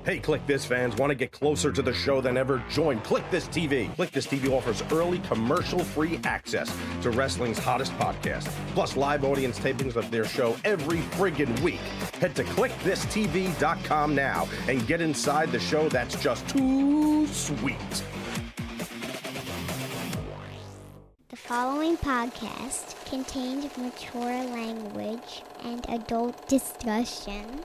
Hey, Kliq This fans, want to get closer to the show than ever? Join Kliq This TV. Kliq This TV offers early commercial-free access to wrestling's hottest podcast, plus live audience tapings of their show every friggin' week. Head to kliqthistv.com now and get inside the show that's just too sweet. The following podcast contains mature language and adult discussion.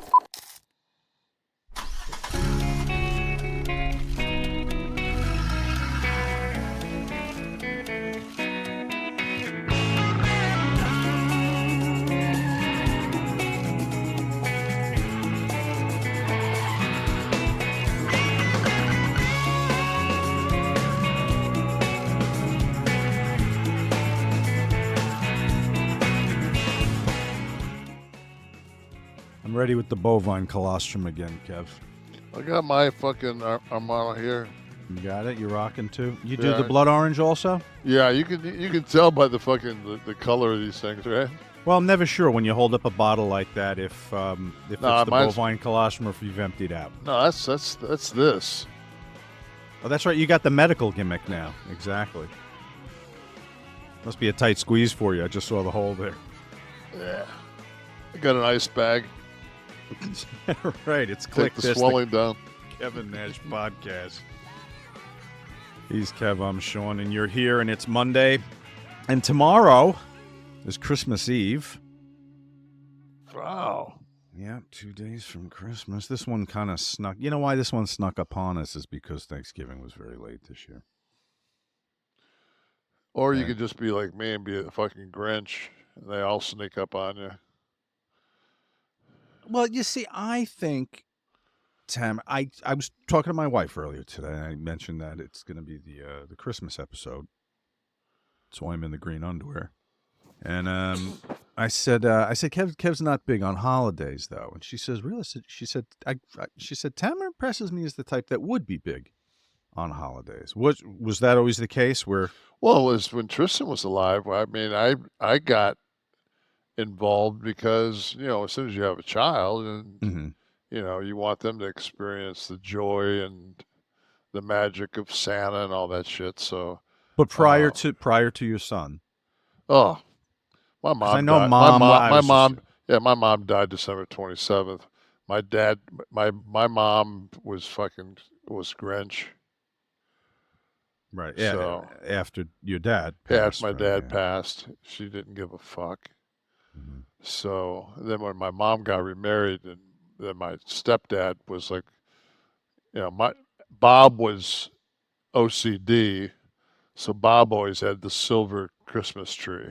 I'm ready with the bovine colostrum again, Kev. I got my fucking Armada here. You got it? You rocking too? You do the blood orange also? Yeah, you can tell by the fucking the color of these things, right? Well, I'm never sure when you hold up a bottle like that if it's the bovine colostrum or if you've emptied out. No, that's this. Oh, that's right. You got the medical gimmick now. Exactly. Must be a tight squeeze for you. I just saw the hole there. Yeah. I got an ice bag. Right, it's Take Kliq the This, swelling down. Kevin Nash podcast. He's Kev, I'm Sean, and you're here, and it's Monday. And tomorrow is Christmas Eve. Wow. Yeah, 2 days from Christmas. This one kind of snuck. You know why this one snuck upon us is because Thanksgiving was very late this year. Or you could just be like me and be a fucking Grinch, and they all sneak up on you. Well, you see, I think, Tam, I was talking to my wife earlier today, and I mentioned that it's going to be the Christmas episode. So I'm in the green underwear. And I said, Kev's not big on holidays, though. And she says, really? She said, Tamara impresses me as the type that would be big on holidays. Was that always the case? Well, it was when Tristan was alive. I mean, I got involved because, as soon as you have a child and, you want them to experience the joy and the magic of Santa and all that shit. So, but prior to your son. Oh, my mom. I know died. My mom died December 27th. My dad, my mom was Grinch. Right. Yeah. So, after your dad passed. After my dad passed, she didn't give a fuck. Mm-hmm. So then when my mom got remarried, and then my stepdad was like, Bob was OCD, so Bob always had the silver Christmas tree.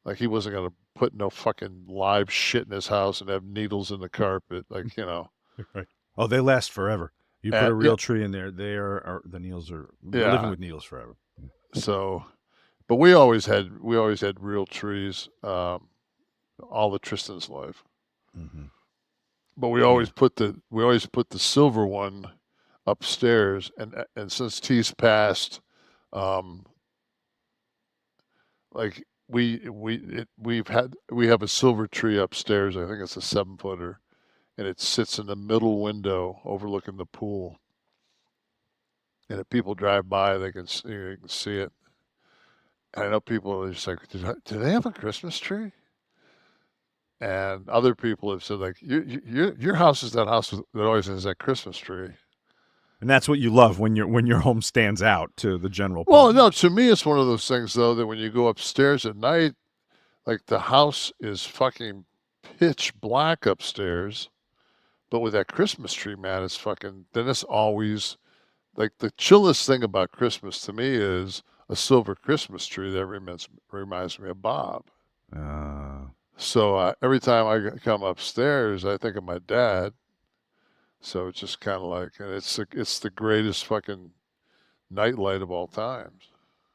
Like he wasn't gonna put no fucking live shit in his house and have needles in the carpet, like. Right. Oh, they last forever. You put a real tree in there, the needles are living with needles forever. So, but we always had real trees, all of Tristan's life. Mm-hmm. But we always put the silver one upstairs, and since T's passed, like we have a silver tree upstairs. I think it's a 7-footer, and it sits in the middle window overlooking the pool. And if people drive by, you can see it. And I know people are just like, do they have a Christmas tree? And other people have said, like, your house is that house that always has that Christmas tree. And that's what you love when your home stands out to the general public. Well, no, to me, it's one of those things, though, that when you go upstairs at night, like the house is fucking pitch black upstairs. But with that Christmas tree, man, then it's always, like, the chillest thing about Christmas to me is a silver Christmas tree that reminds me of Bob. So every time I come upstairs, I think of my dad. So it's just kind of like, and it's the greatest fucking nightlight of all times.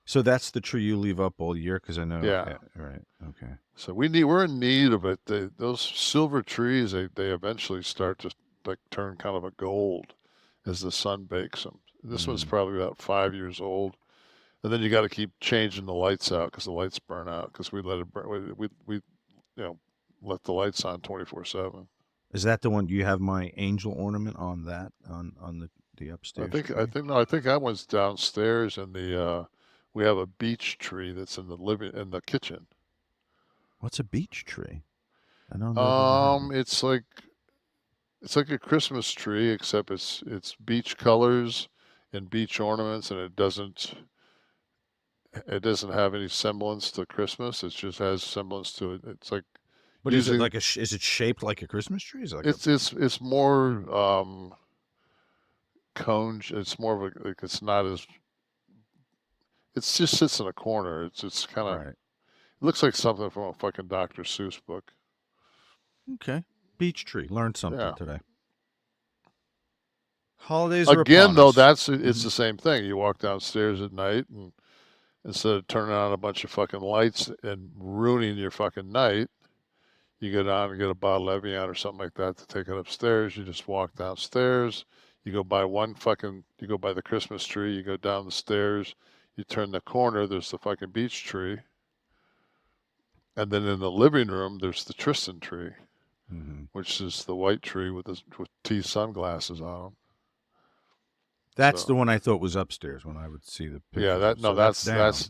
So that's the tree you leave up all year, because I know. Yeah. Right. Okay. So we're in need of it. Those silver trees, they eventually start to like turn kind of a gold as the sun bakes them. This one's probably about 5 years old. And then you got to keep changing the lights out because the lights burn out because we let it burn. We let the lights on 24/7. Is that the one? Do you have my angel ornament on that on the upstairs? I think that one's downstairs in the. We have a beech tree that's in the kitchen. What's a beech tree? I don't know. It's like a Christmas tree, except it's beech colors and beech ornaments, and it doesn't have any semblance to Christmas. It just has semblance to it. It's like. But is it like is it shaped like a Christmas tree? Is it like it's more cone. It's more of a, like, it's not as. It just sits in a corner. It's kind of. Right. It looks like something from a fucking Dr. Seuss book. Okay. Beech tree. Learned something today. Holidays are again upon though. us. It's the same thing. You walk downstairs at night, and instead of turning on a bunch of fucking lights and ruining your fucking night, you go down and get a bottle of Evian or something like that to take it upstairs. You just walk downstairs. You go by the Christmas tree. You go down the stairs. You turn the corner. There's the fucking beech tree. And then in the living room, there's the Tristan tree, which is the white tree with T sunglasses on them. That's the one I thought was upstairs when I would see the picture. Yeah,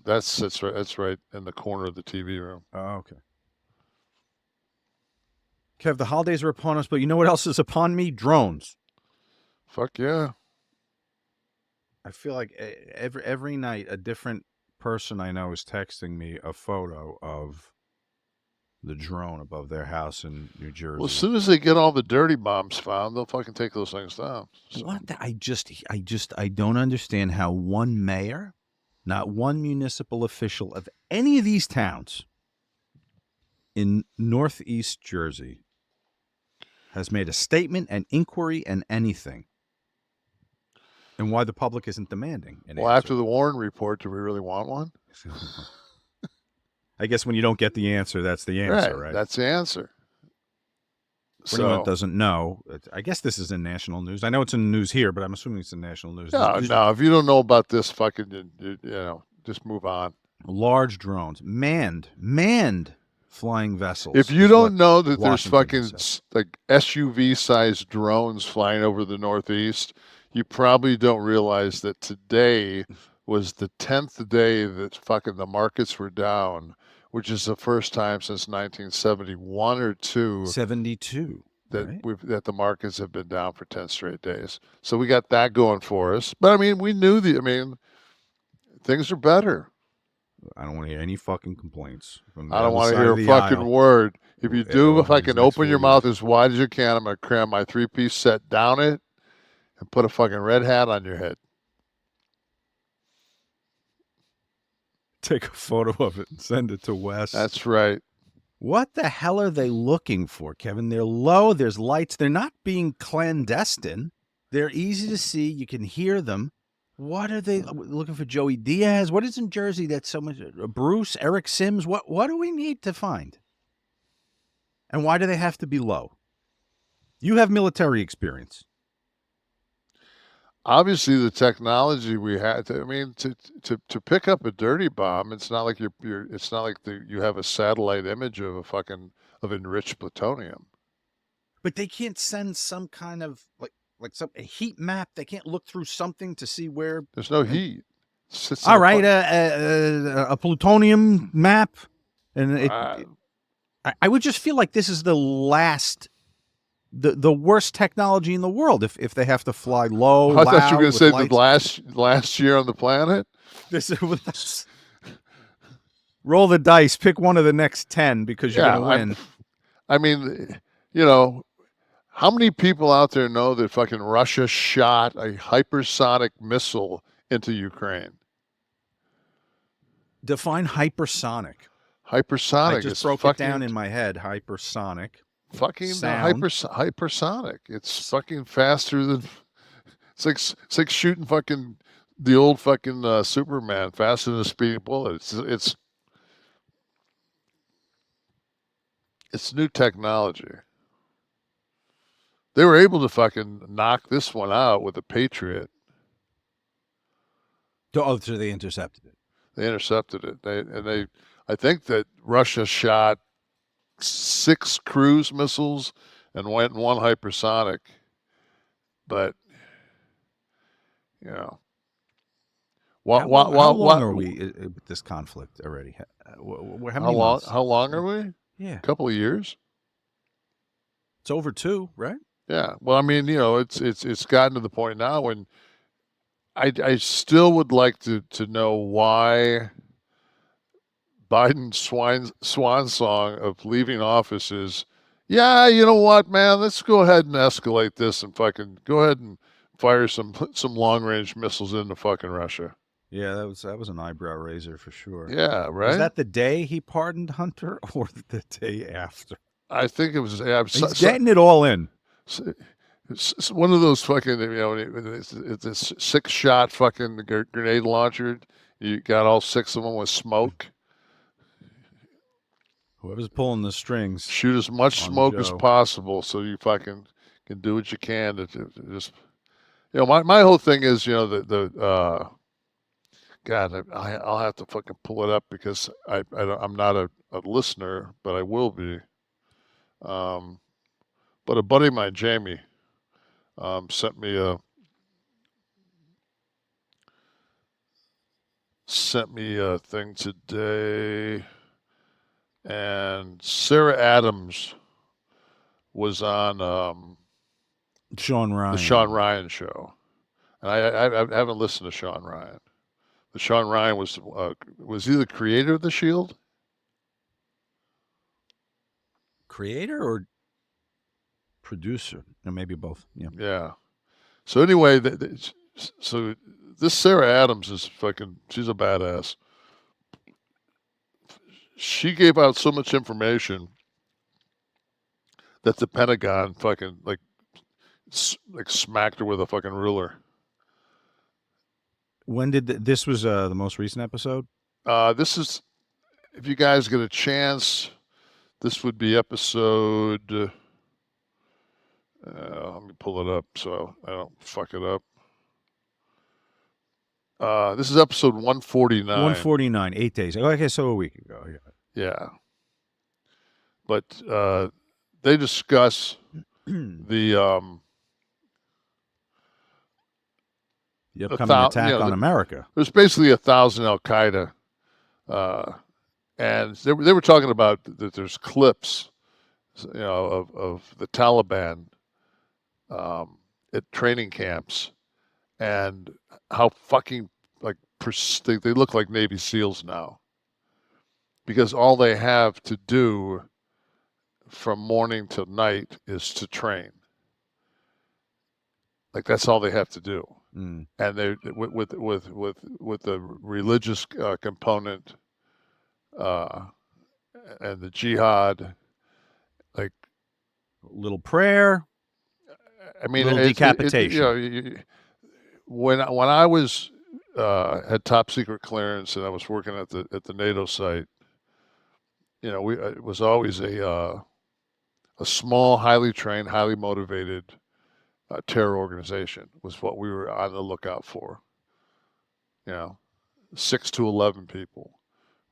that's right in the corner of the TV room. Oh, okay. Kev, the holidays are upon us, but you know what else is upon me? Drones. Fuck yeah. I feel like every night a different person I know is texting me a photo of the drone above their house in New Jersey. Well, as soon as they get all the dirty bombs found, they'll fucking take those things down. So. What? I don't understand how one mayor, not one municipal official of any of these towns in Northeast Jersey has made a statement, an inquiry, and anything. And why the public isn't demanding an answer. After the Warren report, do we really want one? I guess when you don't get the answer, that's the answer, right? That's the answer. For anyone that doesn't know, I guess this is in national news. I know it's in the news here, but I'm assuming it's in national news. No, if you don't know about this, fucking, just move on. Large drones, manned flying vessels. If you don't know that there's fucking like SUV-sized drones flying over the Northeast, you probably don't realize that today was the 10th day that fucking the markets were down, which is the first time since 1971 or 72 that the markets have been down for 10 straight days. So we got that going for us. But I mean, we knew things are better. I don't want to hear any fucking complaints. I don't want to hear a fucking word. If you do, if I can open your mouth as wide as you can, I'm going to cram my 3-piece set down it and put a fucking red hat on your head. Take a photo of it and send it to Wes. That's right. What the hell are they looking for, Kevin? They're low. There's lights. They're not being clandestine. They're easy to see. You can hear them. What are they looking for? Joey Diaz? What is in Jersey that's so much? Bruce, Eric Sims? What do we need to find? And why do they have to be low? You have military experience. Obviously, the technology we had. To pick up a dirty bomb, it's not like it's not like you have a satellite image of of enriched plutonium. But they can't send some kind of a heat map. They can't look through something to see where. There's no heat. All right, a plutonium map, and I would just feel like this is the last. The worst technology in the world if they have to fly low. I thought you were going to say lights. the last year on the planet. Roll the dice. Pick one of the next 10 because you're going to win. How many people out there know that fucking Russia shot a hypersonic missile into Ukraine? Define hypersonic. Hypersonic. I just broke it down in my head. Hypersonic. Fucking hypersonic. It's fucking faster than. It's like shooting fucking the old fucking Superman, faster than a speeding bullet. It's new technology. They were able to fucking knock this one out with a Patriot. Oh, so they intercepted it. They intercepted it. I think that Russia shot 6 cruise missiles and went and won hypersonic. But, you know. How long are we with this conflict already? How many months? How long are we? Yeah. A couple of years. It's over 2, right? Yeah. Well, I mean, you know, it's gotten to the point now when I still would like to know why Biden's swan song of leaving office is, yeah, you know what, man, let's go ahead and escalate this and fucking go ahead and fire some long-range missiles into fucking Russia. Yeah, that was an eyebrow raiser for sure. Yeah, right? Was that the day he pardoned Hunter or the day after? I think it was. Yeah, He's getting it all in. It's one of those fucking, you know, it's a 6-shot fucking grenade launcher. You got all 6 of them with smoke. Whoever's pulling the strings. Shoot as much smoke as possible so you fucking can do what you can to just, you know, my whole thing is, you know, God, I'll have to fucking pull it up because I'm not a listener, but I will be. But a buddy of mine, Jamie, sent me a thing today, and Sarah Adams was on Sean Ryan. the Sean Ryan show, and I haven't listened to Sean Ryan. The Sean Ryan was he the creator of the Shield? Creator or producer? Or maybe both. Yeah. Yeah. So anyway, so this Sarah Adams is fucking. She's a badass. She gave out so much information that the Pentagon fucking like smacked her with a fucking ruler. When did this was the most recent episode? This is, if you guys get a chance, this would be episode. Let me pull it up so I don't fuck it up. This is episode 149. 149, 8 days. Okay, so a week ago. Yeah. But they discuss the upcoming attack on America. There's basically 1,000 Al Qaeda, and they were talking about that there's clips, you know, of the Taliban at training camps, and how fucking like they look like Navy SEALs now, because all they have to do from morning till night is to train. Like that's all they have to do. And they with the religious component and the jihad, like a little prayer. I mean, little decapitation. You know, when I was had top secret clearance and I was working at the NATO site, you know, it was always a small, highly trained, highly motivated terror organization was what we were on the lookout for. You know, 6 to 11 people.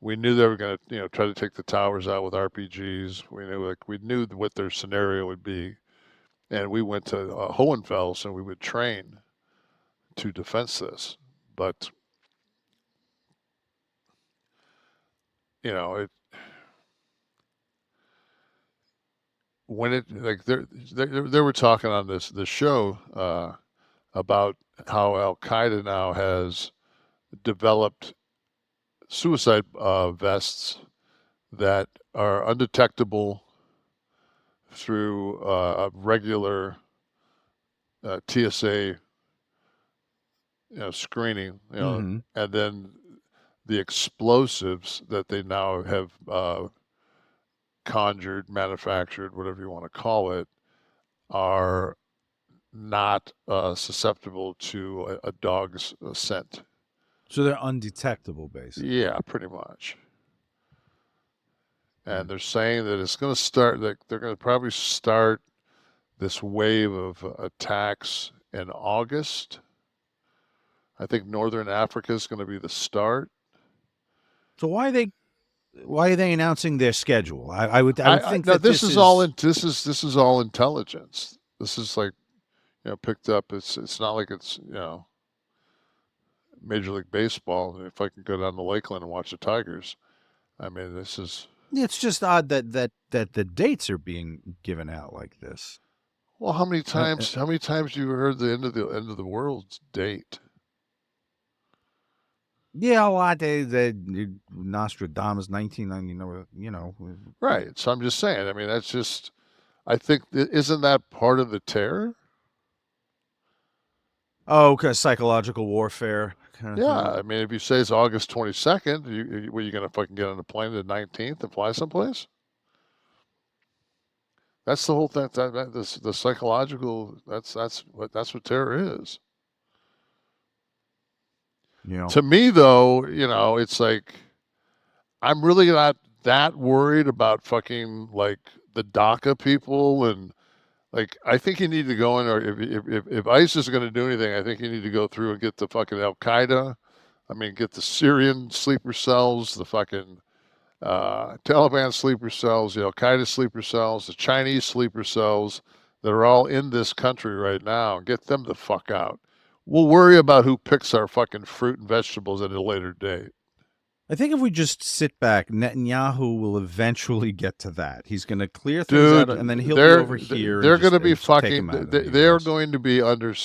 We knew they were going to, you know, try to take the towers out with RPGs. We knew what their scenario would be, and we went to Hohenfels and we would train to defense this. But you know, when it like they were talking on this show about how Al Qaeda now has developed suicide vests that are undetectable through a regular TSA, you know, screening, you know, and then the explosives that they now have conjured, manufactured, whatever you want to call it, are not susceptible to a dog's scent. So they're undetectable, basically. Yeah, pretty much. And they're saying that it's going to start, that they're going to probably start this wave of attacks in August. I think Northern Africa is going to be the start. So why are they Why are they announcing their schedule? I would think no, that this is all intelligence. This is like, picked up. It's not like it's, Major League Baseball. If I can go down to Lakeland and watch the Tigers, I mean, this is. It's just odd that the dates are being given out like this. Well, how many times have you heard the end of the world's date? Yeah, a lot. They Nostradamus 1999. Right. So I'm just saying. I mean, that's just. I think isn't that part of the terror? Oh, because psychological warfare. Kind of Yeah. thing. I mean, if you say it's August 22nd, were you going to fucking get on a plane the 19th and fly someplace? That's the whole thing. The psychological. That's what terror is. To me, though, it's like I'm really not that worried about fucking like the DACA people, and like I think you need to go in, or if ICE is going to do anything, I think you need to go through and get the fucking Al Qaeda. I mean, get the Syrian sleeper cells, the fucking Taliban sleeper cells, the Al Qaeda sleeper cells, the Chinese sleeper cells that are all in this country right now, and get them the fuck out. We'll worry about who picks our fucking fruit and vegetables at a later date. I think if we just sit back, Netanyahu will eventually get to that. He's going to clear things out, and then he'll be over here. They're going to be fucking. They're going to be under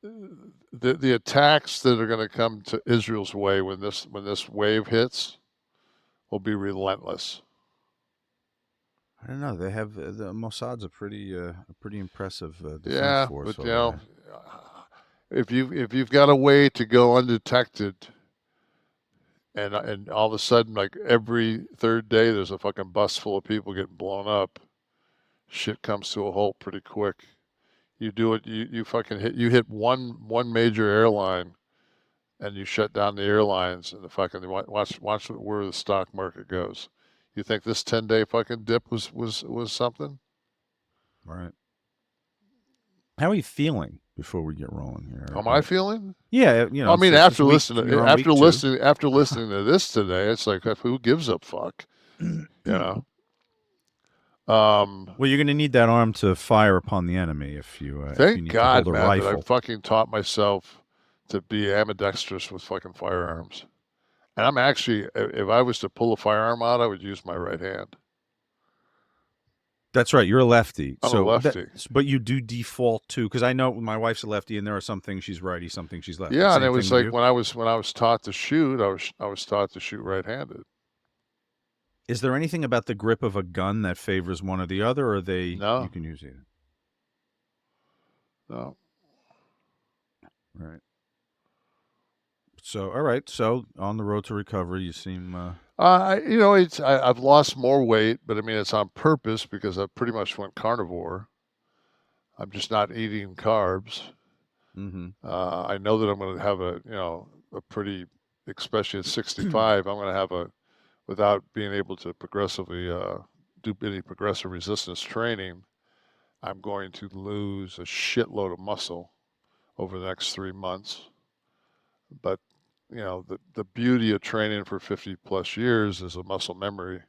the attacks that are going to come to Israel's way when this wave hits will be relentless. I don't know. They have the Mossad's a pretty impressive defense force. But if you've got a way to go undetected, and all of a sudden, like every third day, there's a fucking bus full of people getting blown up, shit comes to a halt pretty quick. You do it. You fucking hit one major airline, and you shut down the airlines, and the fucking watch where the stock market goes. You think this 10-day fucking dip was something? Right. How are you feeling before we get rolling here? How am I feeling? Yeah, I mean, after listening to this today, it's like, who gives a fuck? Well, you're going to need that arm to fire upon the enemy if you. Thank if you need God, to hold a man, rifle. that I fucking taught myself to be ambidextrous with fucking firearms. And I'm actually, if I was to pull a firearm out, I would use my right hand. That's right. You're a lefty. I'm a lefty. But you do default to, because I know my wife's a lefty, and there are some things she's righty, some things she's lefty. Yeah, and it was like when I was taught to shoot, I was taught to shoot right-handed. Is there anything about the grip of a gun that favors one or the other, or No. You can use either? No. Right. So, all right. So, on the road to recovery, you seem. I've lost more weight, but I mean it's on purpose because I pretty much went carnivore. I'm just not eating carbs. Mm-hmm. I know that I'm going to have a pretty, especially at 65, I'm going to have without being able to progressively do any progressive resistance training, I'm going to lose a shitload of muscle over the next 3 months. But the beauty of training for 50 plus years is the muscle memory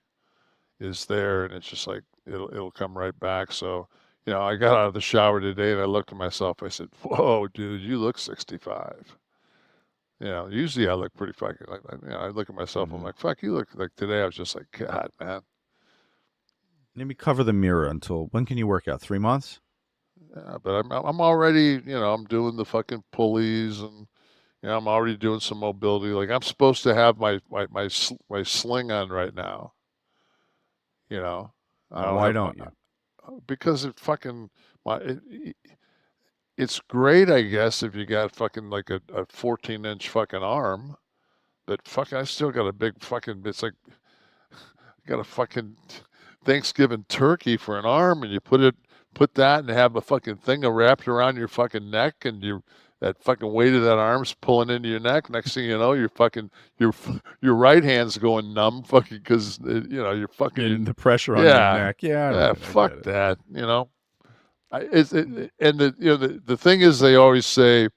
is there, and it's just like it'll come right back. So I got out of the shower today and I looked at myself. I said, "Whoa, dude, you look 65." Usually I look pretty fucking like I look at myself. Mm-hmm. I'm like, "Fuck, you look like today." I was just like, "God, man." Let me cover the mirror until when can you work out? 3 months? Yeah, but I'm already I'm doing the fucking pulleys and. I'm already doing some mobility. Like I'm supposed to have my sling on right now. Why don't you? Because it fucking it's great, I guess, if you got fucking like a 14-inch fucking arm, but fucking I still got a big fucking. It's like I got a fucking Thanksgiving turkey for an arm, and you put that and have a fucking thing wrapped around your fucking neck, and that fucking weight of that arm's pulling into your neck. Next thing you know, you're fucking your right hand's going numb, fucking because you're fucking the pressure on your neck. Yeah, fuck that. The thing is, they always say,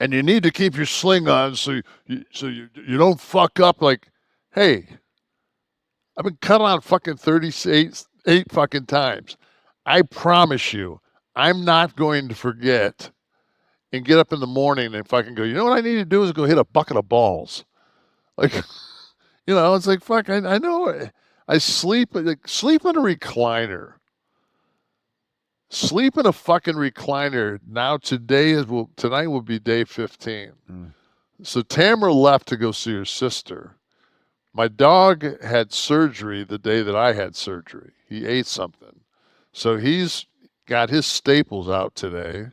and you need to keep your sling on so you don't fuck up. Like Hey, I've been cut on fucking 38 fucking times. I promise you, I'm not going to forget and get up in the morning and fucking go, you know what I need to do is go hit a bucket of balls. Like, it's like, fuck, I know. I sleep in a recliner. Sleep in a fucking recliner. Now tonight will be day 15. So Tamara left to go see her sister. My dog had surgery the day that I had surgery. He ate something. So he's got his staples out today.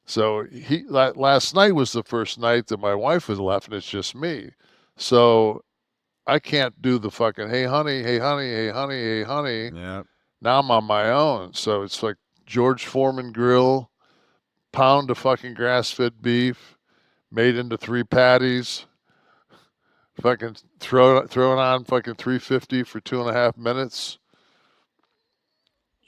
So last night was the first night that my wife was left and it's just me. So I can't do the fucking, hey honey, hey honey, hey honey, hey honey. Yeah. Now I'm on my own. So it's like George Foreman grill, pound of fucking grass-fed beef, made into 3 patties. Fucking throw it on fucking 350 for 2.5 minutes.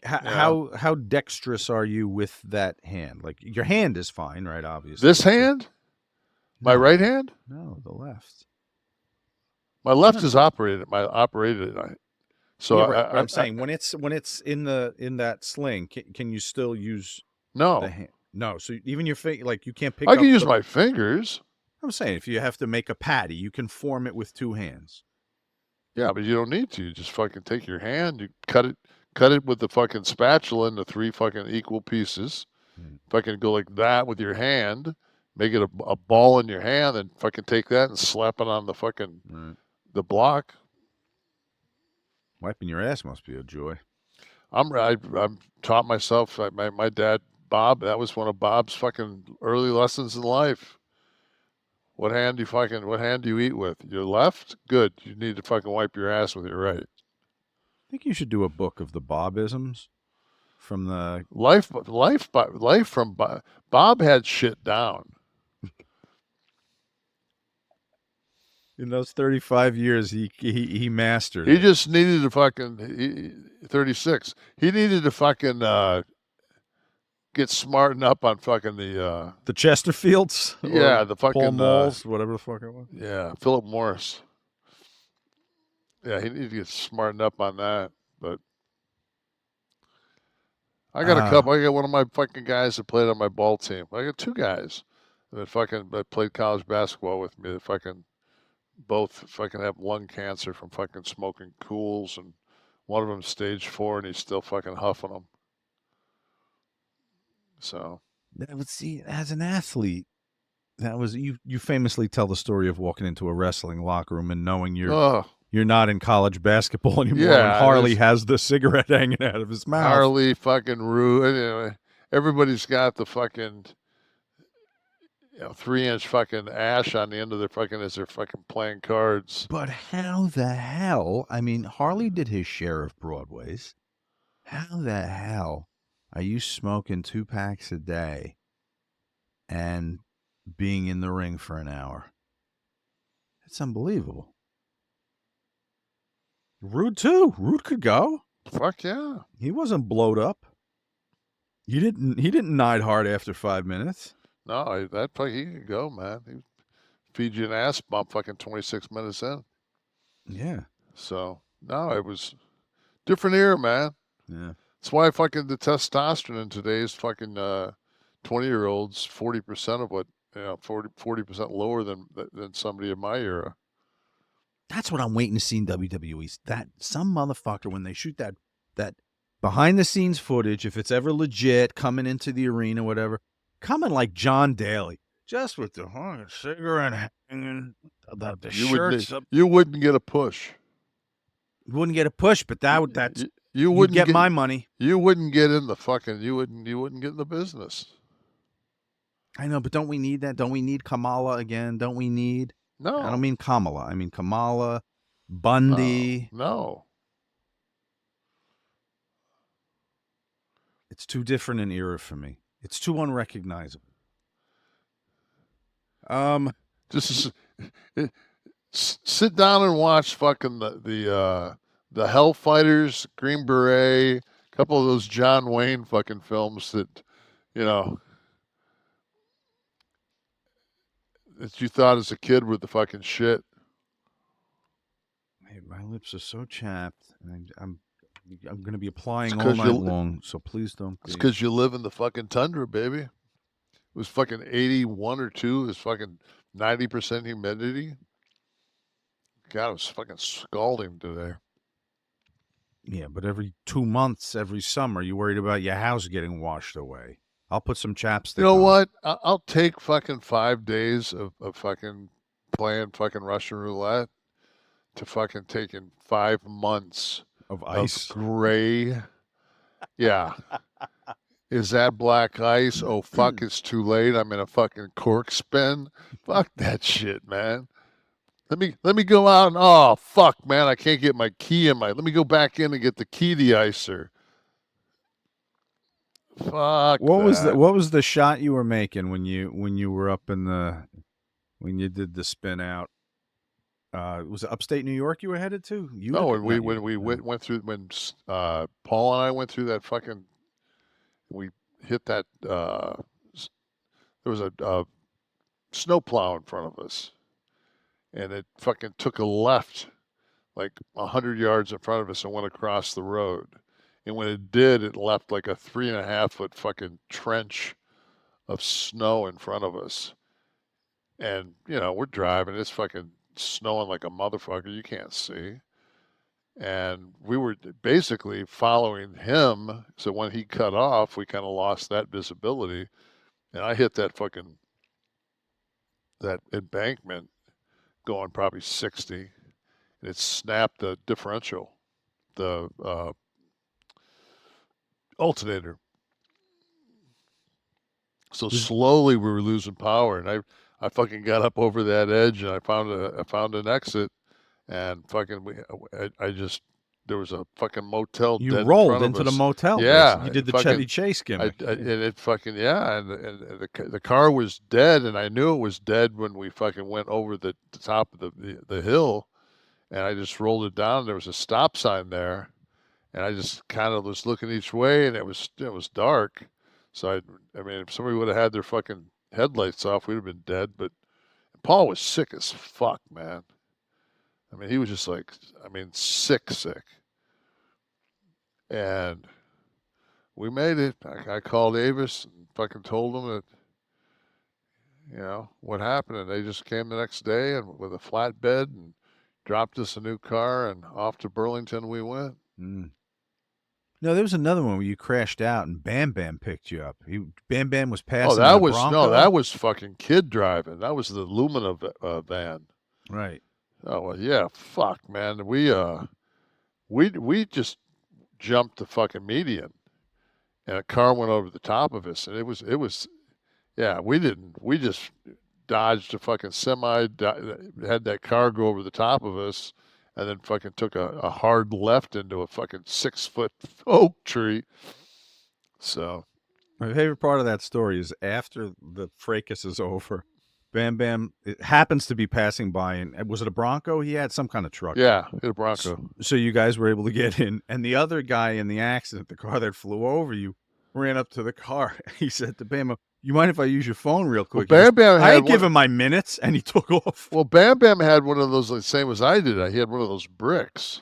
How dexterous are you with that hand? Like your hand is fine, right? Obviously. This hand? My right hand? No, the left. My left is operated. So yeah, I'm saying when it's in that sling, can you still use no the hand? No. So even your finger, like you can't pick. I can use my fingers. I'm saying if you have to make a patty, you can form it with 2 hands. Yeah, but you don't need to. You just fucking take your hand, you cut it with the fucking spatula into 3 fucking equal pieces. Fucking go like that with your hand, make it a ball in your hand, and fucking take that and slap it on the fucking the block. Wiping your ass must be a joy. I'm taught myself. My dad, Bob, that was one of Bob's fucking early lessons in life. What hand do you eat with? Your left? Good. You need to fucking wipe your ass with your right. I think you should do a book of the Bobisms from the life from Bob. Bob had shit down. In those 35 years, he mastered it. He just needed to fucking 36. He needed to fucking get smartened up on fucking the Chesterfields. Yeah, the fucking Paul Malls, whatever the fuck it was. Yeah, Philip Morris. Yeah, he needed to get smartened up on that. But I got a couple. I got one of my fucking guys that played on my ball team. I got 2 guys that played college basketball with me. That fucking both fucking have lung cancer from fucking smoking Cools, and one of them stage 4, and he's still fucking huffing them. So, see, as an athlete, that was you famously tell the story of walking into a wrestling locker room and knowing you're not in college basketball anymore. Yeah, and Harley has the cigarette hanging out of his mouth. Harley fucking rude. Anyway, everybody's got the fucking 3-inch fucking ash on the end of their fucking as they're fucking playing cards. But how the hell? I mean, Harley did his share of Broadways. How the hell are you smoking 2 packs a day and being in the ring for an hour? It's unbelievable. Rude too. Rude could go. Fuck yeah. He wasn't blowed up. He didn't night hard after 5 minutes. No, he could go, man. He feed you an ass bump fucking 26 minutes in. Yeah. So no, it was different era, man. Yeah. That's why fucking the testosterone in today's fucking 20-year-olds, 40% of what 40% lower than somebody in my era. That's what I'm waiting to see in WWE. That some motherfucker, when they shoot that behind the scenes footage, if it's ever legit, coming into the arena, whatever, coming like John Daly, just with the cigarette hanging, the shirts up. You wouldn't get a push. You wouldn't get a push, but that's you wouldn't get my money. You wouldn't get in the fucking. You wouldn't get in the business. I know, but don't we need that? Don't we need Kamala again? Don't we need? No. I don't mean Kamala. I mean Kamala, Bundy. No. It's too different an era for me. It's too unrecognizable. Just sit down and watch fucking the Hellfighters, Green Beret, a couple of those John Wayne fucking films that that you thought as a kid were the fucking shit. Hey, my lips are so chapped, and I'm going to be applying It's all 'cause night you- long. So please don't. It's Be. because you live in the fucking tundra, baby. It was fucking 81 or 2. It was fucking 90% humidity. God, it was fucking scalding today. Yeah, but every 2 months, every summer, you're worried about your house getting washed away. I'll put some chapstick. You know on. what? I'll take fucking 5 days of fucking playing fucking Russian roulette to fucking taking 5 months Of of ice. gray. Yeah. Is that black ice? Oh, fuck, it's too late. I'm in a fucking cork spin. Fuck that shit, man. Let me go out and, oh, fuck, man, I can't get my key in my, let me go back in and get the key de-icer. Fuck What that. was the shot you were making when you were up in when you did the spin out? Was it upstate New York you were headed to? No, when we went through, when Paul and I went through that fucking, we hit that, there was a snowplow in front of us, and it fucking took a left like 100 yards in front of us and went across the road. And when it did, it left like a 3.5 foot fucking trench of snow in front of us. And, you know, we're driving, it's fucking snowing like a motherfucker, you can't see. And we were basically following him. So when he cut off, we kind of lost that visibility. And I hit that fucking, that embankment going probably 60. And it snapped the differential, the alternator. So slowly we were losing power. And I fucking got up over that edge and I found an exit. And fucking, there was a fucking motel. You dead rolled in front into of the us. motel. Yeah, basically. You did the fucking, Chevy Chase gimmick. and it fucking, yeah, and the car was dead, and I knew it was dead when we fucking went over the top of the hill, and I just rolled it down. There was a stop sign there, and I just kind of was looking each way, and it was dark. So I mean, if somebody would have had their fucking headlights off, we'd have been dead. But Paul was sick as fuck, man. I mean, he was just like, I mean, sick. And we made it. I called Avis and fucking told them that, you know, what happened. And they just came the next day and with a flatbed and dropped us a new car, and off to Burlington we went. Mm. No, there was another one where you crashed out and Bam Bam picked you up. Bam Bam was passing. Oh, that in a was Bronco. that was fucking kid driving. That was the Lumina van. Right. Oh well, yeah. Fuck, man. We just jumped the fucking median, and a car went over the top of us, and it was, yeah. We just dodged a fucking semi, had that car go over the top of us, and then fucking took a hard left into a fucking 6-foot oak tree. So, my favorite part of that story is after the fracas is over, Bam Bam it happens to be passing by, and was it a Bronco? He had some kind of truck. yeah, a Bronco. So you guys were able to get in, and the other guy in the accident, the car that flew over you, ran up to the car. He said to Bam Bam, "You mind if I use your phone real quick?" Well, Bam Bam I had ain't give him my minutes, and he took off. Well, Bam Bam had one of those, like, same as I did. He had one of those bricks.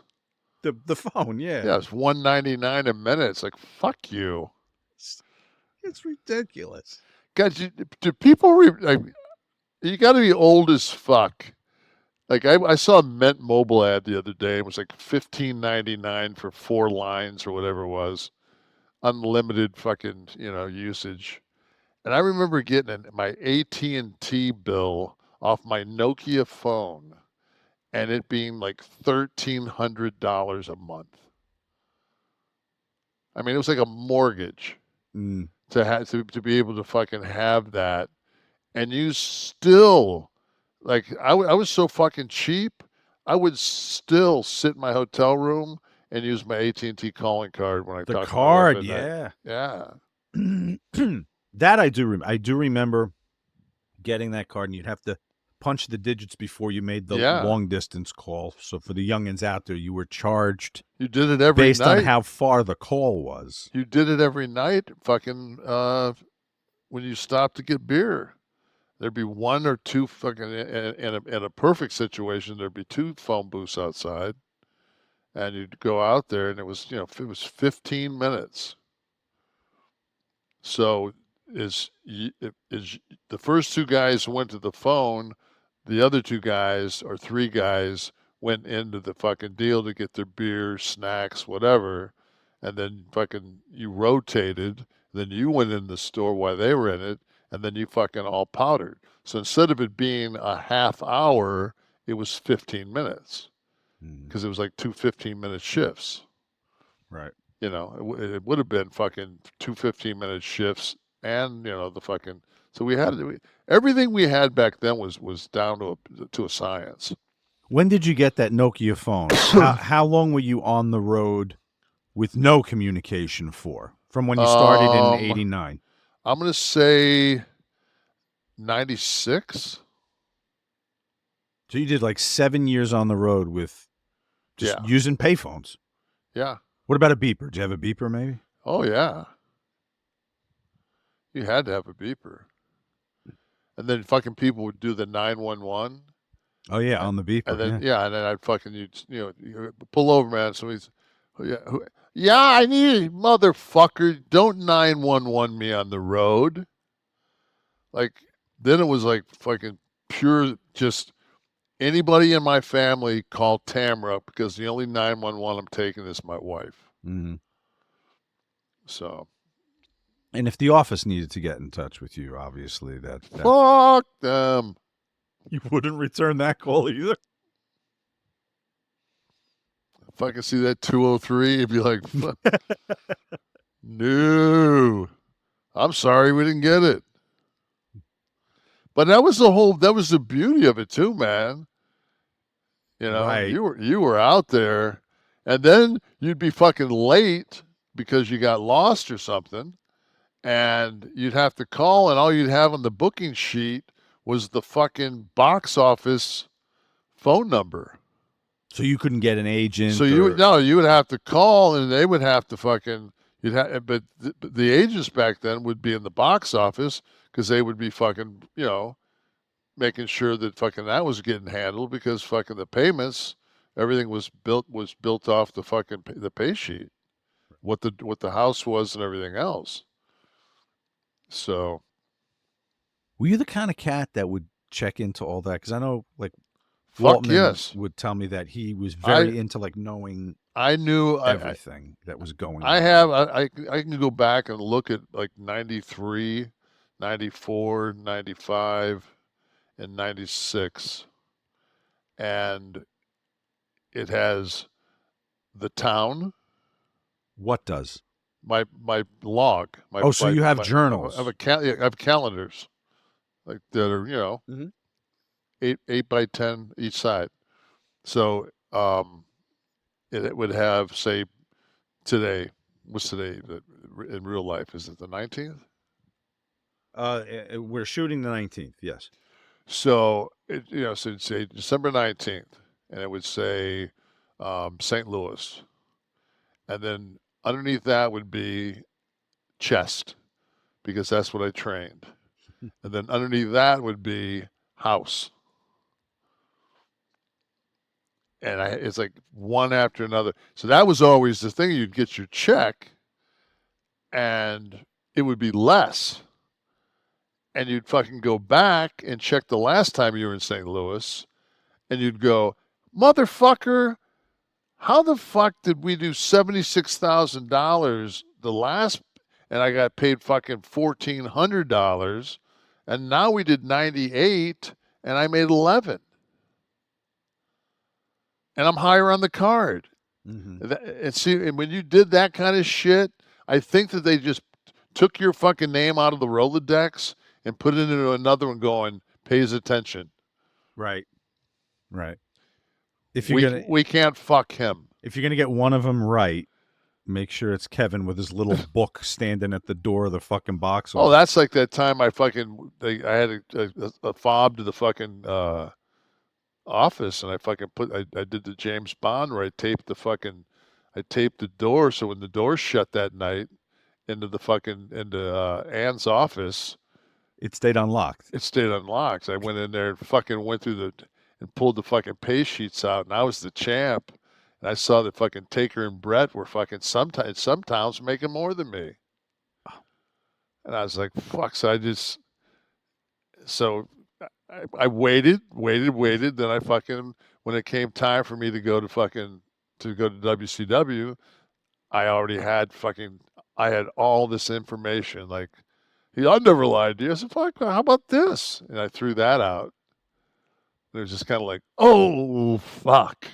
The phone, yeah. Yeah, it's $1.99 a minute. It's like, fuck you. It's ridiculous. God, do people like? You got to be old as fuck. Like I saw a Mint Mobile ad the other day. It was like $15.99 for 4 lines or whatever it was, unlimited fucking usage. And I remember getting my AT&T bill off my Nokia phone, and it being like $1,300 a month. I mean, it was like a mortgage to be able to fucking have that. And you still, like, I was so fucking cheap, I would still sit in my hotel room and use my AT&T calling card when I talked to my wife at night. Yeah. That I do. I do remember getting that card, and you'd have to punch the digits before you made the long distance call. So for the youngins out there, you were charged. You did it every based night. on how far the call was. You did it every night, fucking when you stopped to get beer. There'd be one or two fucking in a perfect situation. There'd be 2 phone booths outside, and you'd go out there, and it was it was 15 minutes. So is the first 2 guys went to the phone, the other 2 guys or 3 guys went into the fucking deal to get their beer, snacks, whatever, and then fucking you rotated. Then you went in the store while they were in it, and then you fucking all powdered. So instead of it being a half hour, it was 15 minutes because it was like 2 15-minute shifts. Right. It would have been fucking 2 15-minute shifts, and the fucking. So everything we had back then was down to a science. When did you get that Nokia phone? How long were you on the road with no communication for? From when you started in '89? I'm gonna say 96. So you did like 7 years on the road with just using payphones. Yeah. What about a beeper? Do you have a beeper maybe? Oh, yeah. You had to have a beeper. And then fucking people would do the 911. Oh, yeah, on the beeper. And then, and then I'd fucking, you pull over, man. Somebody's, I need it, motherfucker. Don't 911 me on the road. Like, then it was like fucking pure, just anybody in my family called Tamara because the only 911 I'm taking is my wife. Mm-hmm. So. And if the office needed to get in touch with you, obviously that fuck them. You wouldn't return that call either. If I could see that 203, it'd be like, no, I'm sorry we didn't get it. But that was the beauty of it too, man. Right. You were out there, and then you'd be fucking late because you got lost or something, and you'd have to call, and all you'd have on the booking sheet was the fucking box office phone number. So you couldn't get an agent. So you would have to call, and they would have to fucking but the agents back then would be in the box office because they would be fucking making sure that fucking that was getting handled because fucking the payments, everything was built off the fucking the pay sheet, what the house was and everything else. So, were you the kind of cat that would check into all that? Because I know, like, fuck yes, would tell me that he was very into like knowing. I knew everything that was going on. I can go back and look at like 93, 94, 95, and 96, and it has the town. What does? My log. So you have journals. I have calendars, like that are 8 by 10 each side. So it would have, say, today. What's today in real life? Is it the 19th? We're shooting the 19th. Yes. So so it'd say December 19th, and it would say St. Louis, and then underneath that would be chest, because that's what I trained. And then underneath that would be house. And it's like one after another. So that was always the thing. You'd get your check, and it would be less. And you'd fucking go back and check the last time you were in St. Louis, and you'd go, motherfucker, how the fuck did we do $76,000 the last, and I got paid fucking $1,400, and now we did 98, and I made 11, and I'm higher on the card. Mm-hmm. And when you did that kind of shit, I think that they just took your fucking name out of the Rolodex and put it into another one going, pays attention. Right. If we can't fuck him. If you're gonna get one of them right, make sure it's Kevin with his little book standing at the door of the fucking box office. Oh, that's like that time I had a fob to the fucking office, and I did the James Bond where I taped the door, so when the door shut that night into Ann's office, It stayed unlocked. It stayed unlocked. I went in there and fucking went through and pulled the fucking pay sheets out, and I was the champ. And I saw that fucking Taker and Brett were fucking some towns making more than me. And I was like, fuck. So I waited. Then I fucking, when it came time for me to go to WCW, I already had I had all this information. Like, I never lied to you. I said, fuck, how about this? And I threw that out. And it was just kind of like, oh, fuck.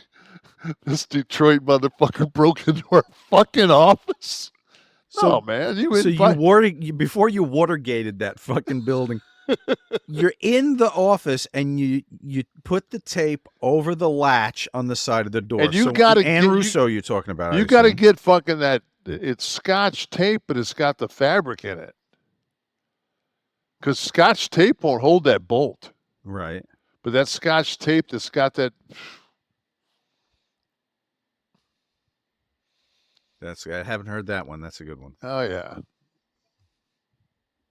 This Detroit motherfucker broke into our fucking office. So, oh, man. Before you Watergated that fucking building, you're in the office and you put the tape over the latch on the side of the door. And you got to Ann Russo you're talking about. You got to get fucking that. It's Scotch tape, but it's got the fabric in it. Because Scotch tape won't hold that bolt. Right. But that Scotch tape that's got that. I haven't heard that one. That's a good one. Oh, yeah.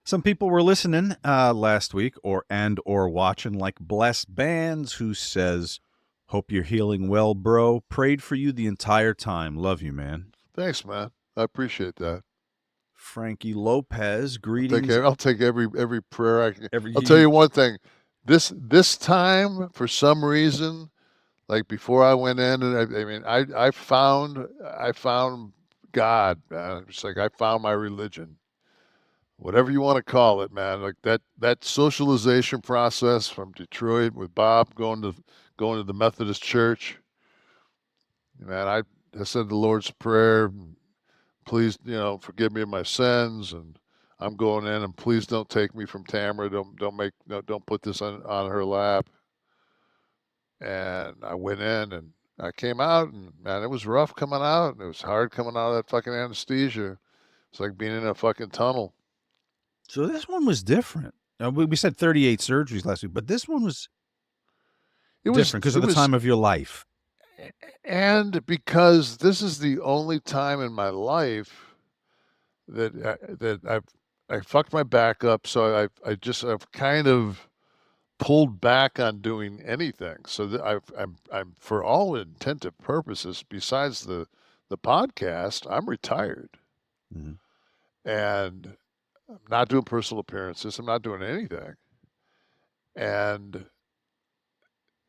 Some people were listening last week or watching, like Bless Bands, who says, hope you're healing well, bro. Prayed for you the entire time. Love you, man. Thanks, man. I appreciate that. Frankie Lopez, greetings. I'll take every prayer I can. I'll tell you one thing. This time, for some reason, like before I went in, and I found God, man. It's like I found my religion. Whatever you want to call it, man. Like that socialization process from Detroit with Bob going to the Methodist church. Man, I said the Lord's Prayer. Please, forgive me of my sins, and I'm going in, and please don't take me from Tamara. Don't put this on her lap. And I went in, and I came out, and man, it was rough coming out, and it was hard coming out of that fucking anesthesia. It's like being in a fucking tunnel. So this one was different. We said 38 surgeries last week, but this one was different because of the time of your life. And because this is the only time in my life that I fucked my back up, so I've kind of pulled back on doing anything. So that I'm for all intent and purposes, besides the podcast, I'm retired, and I'm not doing personal appearances. I'm not doing anything, and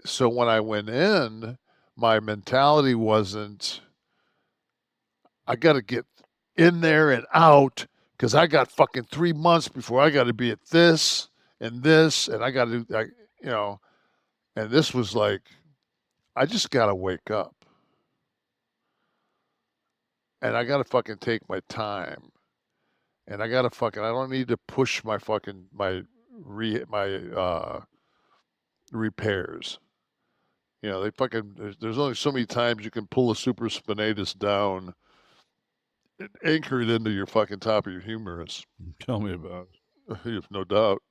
so when I went in, my mentality wasn't, I got to get in there and out because I got fucking 3 months before I got to be at this, and I got to do, and this was like, I just got to wake up. And I got to fucking take my time. And I got to I don't need to push my fucking, my repairs. They fucking, there's only so many times you can pull a supraspinatus down and anchor it into your fucking top of your humerus. Tell me about it. You have no doubt.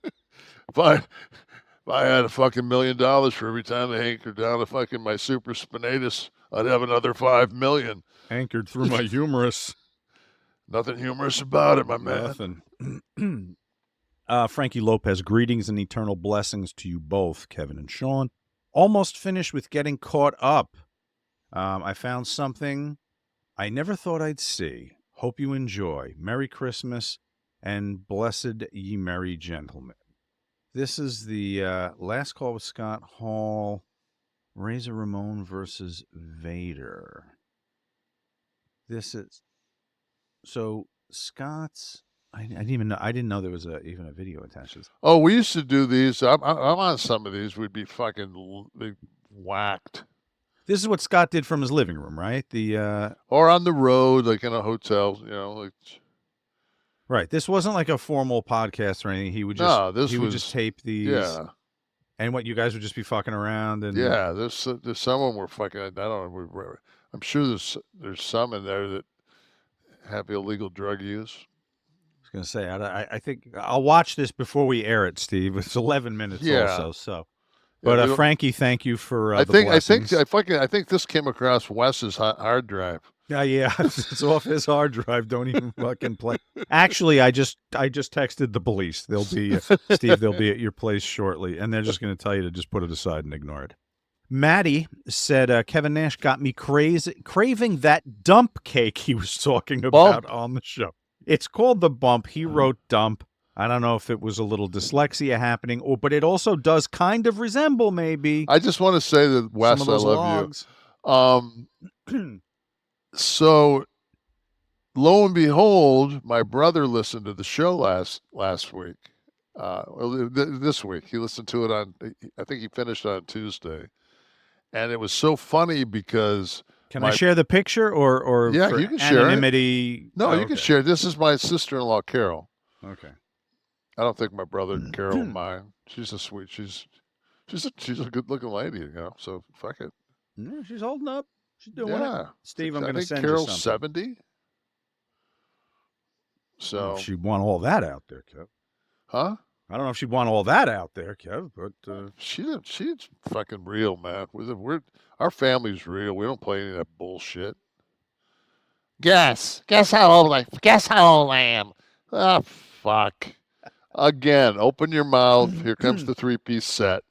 If I had a fucking $1 million for every time they anchored down the fucking my supraspinatus, I'd have another 5 million. Anchored through my humerus. Nothing humorous about it, my man. Nothing. Frankie Lopez, greetings and eternal blessings to you both, Kevin and Sean. Almost finished with getting caught up. I found something I never thought I'd see. Hope you enjoy. Merry Christmas and blessed ye merry gentlemen. This is the last call with Scott Hall. Razor Ramon versus Vader. This is so Scott's. I didn't know there was even a video attached to this. Oh, we used to do these. I'm on some of these. We'd be fucking whacked. This is what Scott did from his living room, right? Or on the road, like in a hotel, Right. This wasn't like a formal podcast or anything. He would just tape these. Yeah. And what, you guys would just be fucking around and yeah. There's some of them were fucking. I don't know. I'm sure there's some in there that have illegal drug use. I was going to say, I think I'll watch this before we air it, Steve. It's 11 minutes also. So, but Frankie, thank you for I think this came across Wes's hard drive. Yeah, it's off his hard drive. Don't even fucking play. Actually, I just texted the police. They'll be Steve. They'll be at your place shortly, and they're just going to tell you to just put it aside and ignore it. Maddie said Kevin Nash got me craving that dump cake he was talking about on the show. It's called the bump. He wrote dump. I don't know if it was a little dyslexia happening, but it also does kind of resemble maybe. I just want to say that, Wes, I love you. So, lo and behold, my brother listened to the show last week. This week. He listened to it on, I think he finished on Tuesday. And it was so funny because... Can I share the picture or yeah, for you can share anonymity? It. No, you can share. This is my sister-in-law, Carol. Okay. I don't think my brother Carol will mind. She's a sweet. She's a good-looking lady, you know. So fuck it. Yeah, she's holding up. She's doing it. Steve, I'm going to send Carol's you something. 70. So she'd want all that out there, Kev. Huh? I don't know if she'd want all that out there, Kev, but she's fucking real, man. Our family's real. We don't play any of that bullshit. Guess how old I am. Ah, fuck. Again, open your mouth. Here comes the 3-piece set.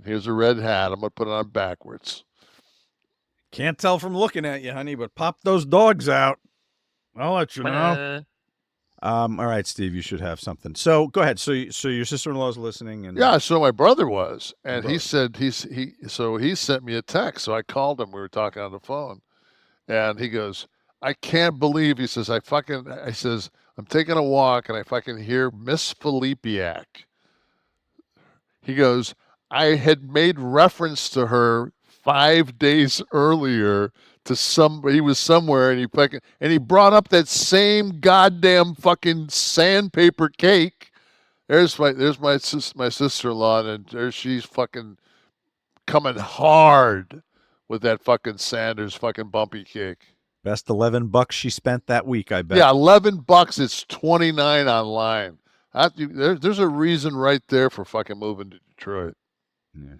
Here's a red hat. I'm gonna put it on backwards. Can't tell from looking at you, honey, but pop those dogs out. I'll let you know. All right, Steve, you should have something. So go ahead. So your sister-in-law's listening, and yeah. So my brother was, and he said he sent me a text. So I called him. We were talking on the phone, and he goes, "I can't believe." He says, I says, "I'm taking a walk, and I fucking hear Miss Felipiak." He goes, "I had made reference to her 5 days earlier." He was somewhere, and he brought up that same goddamn fucking sandpaper cake. There's my sister-in-law, and there she's fucking coming hard with that fucking Sanders fucking bumpy cake. Best $11 she spent that week, I bet. Yeah, $11. It's $29 online. There's a reason right there for fucking moving to Detroit. Yeah.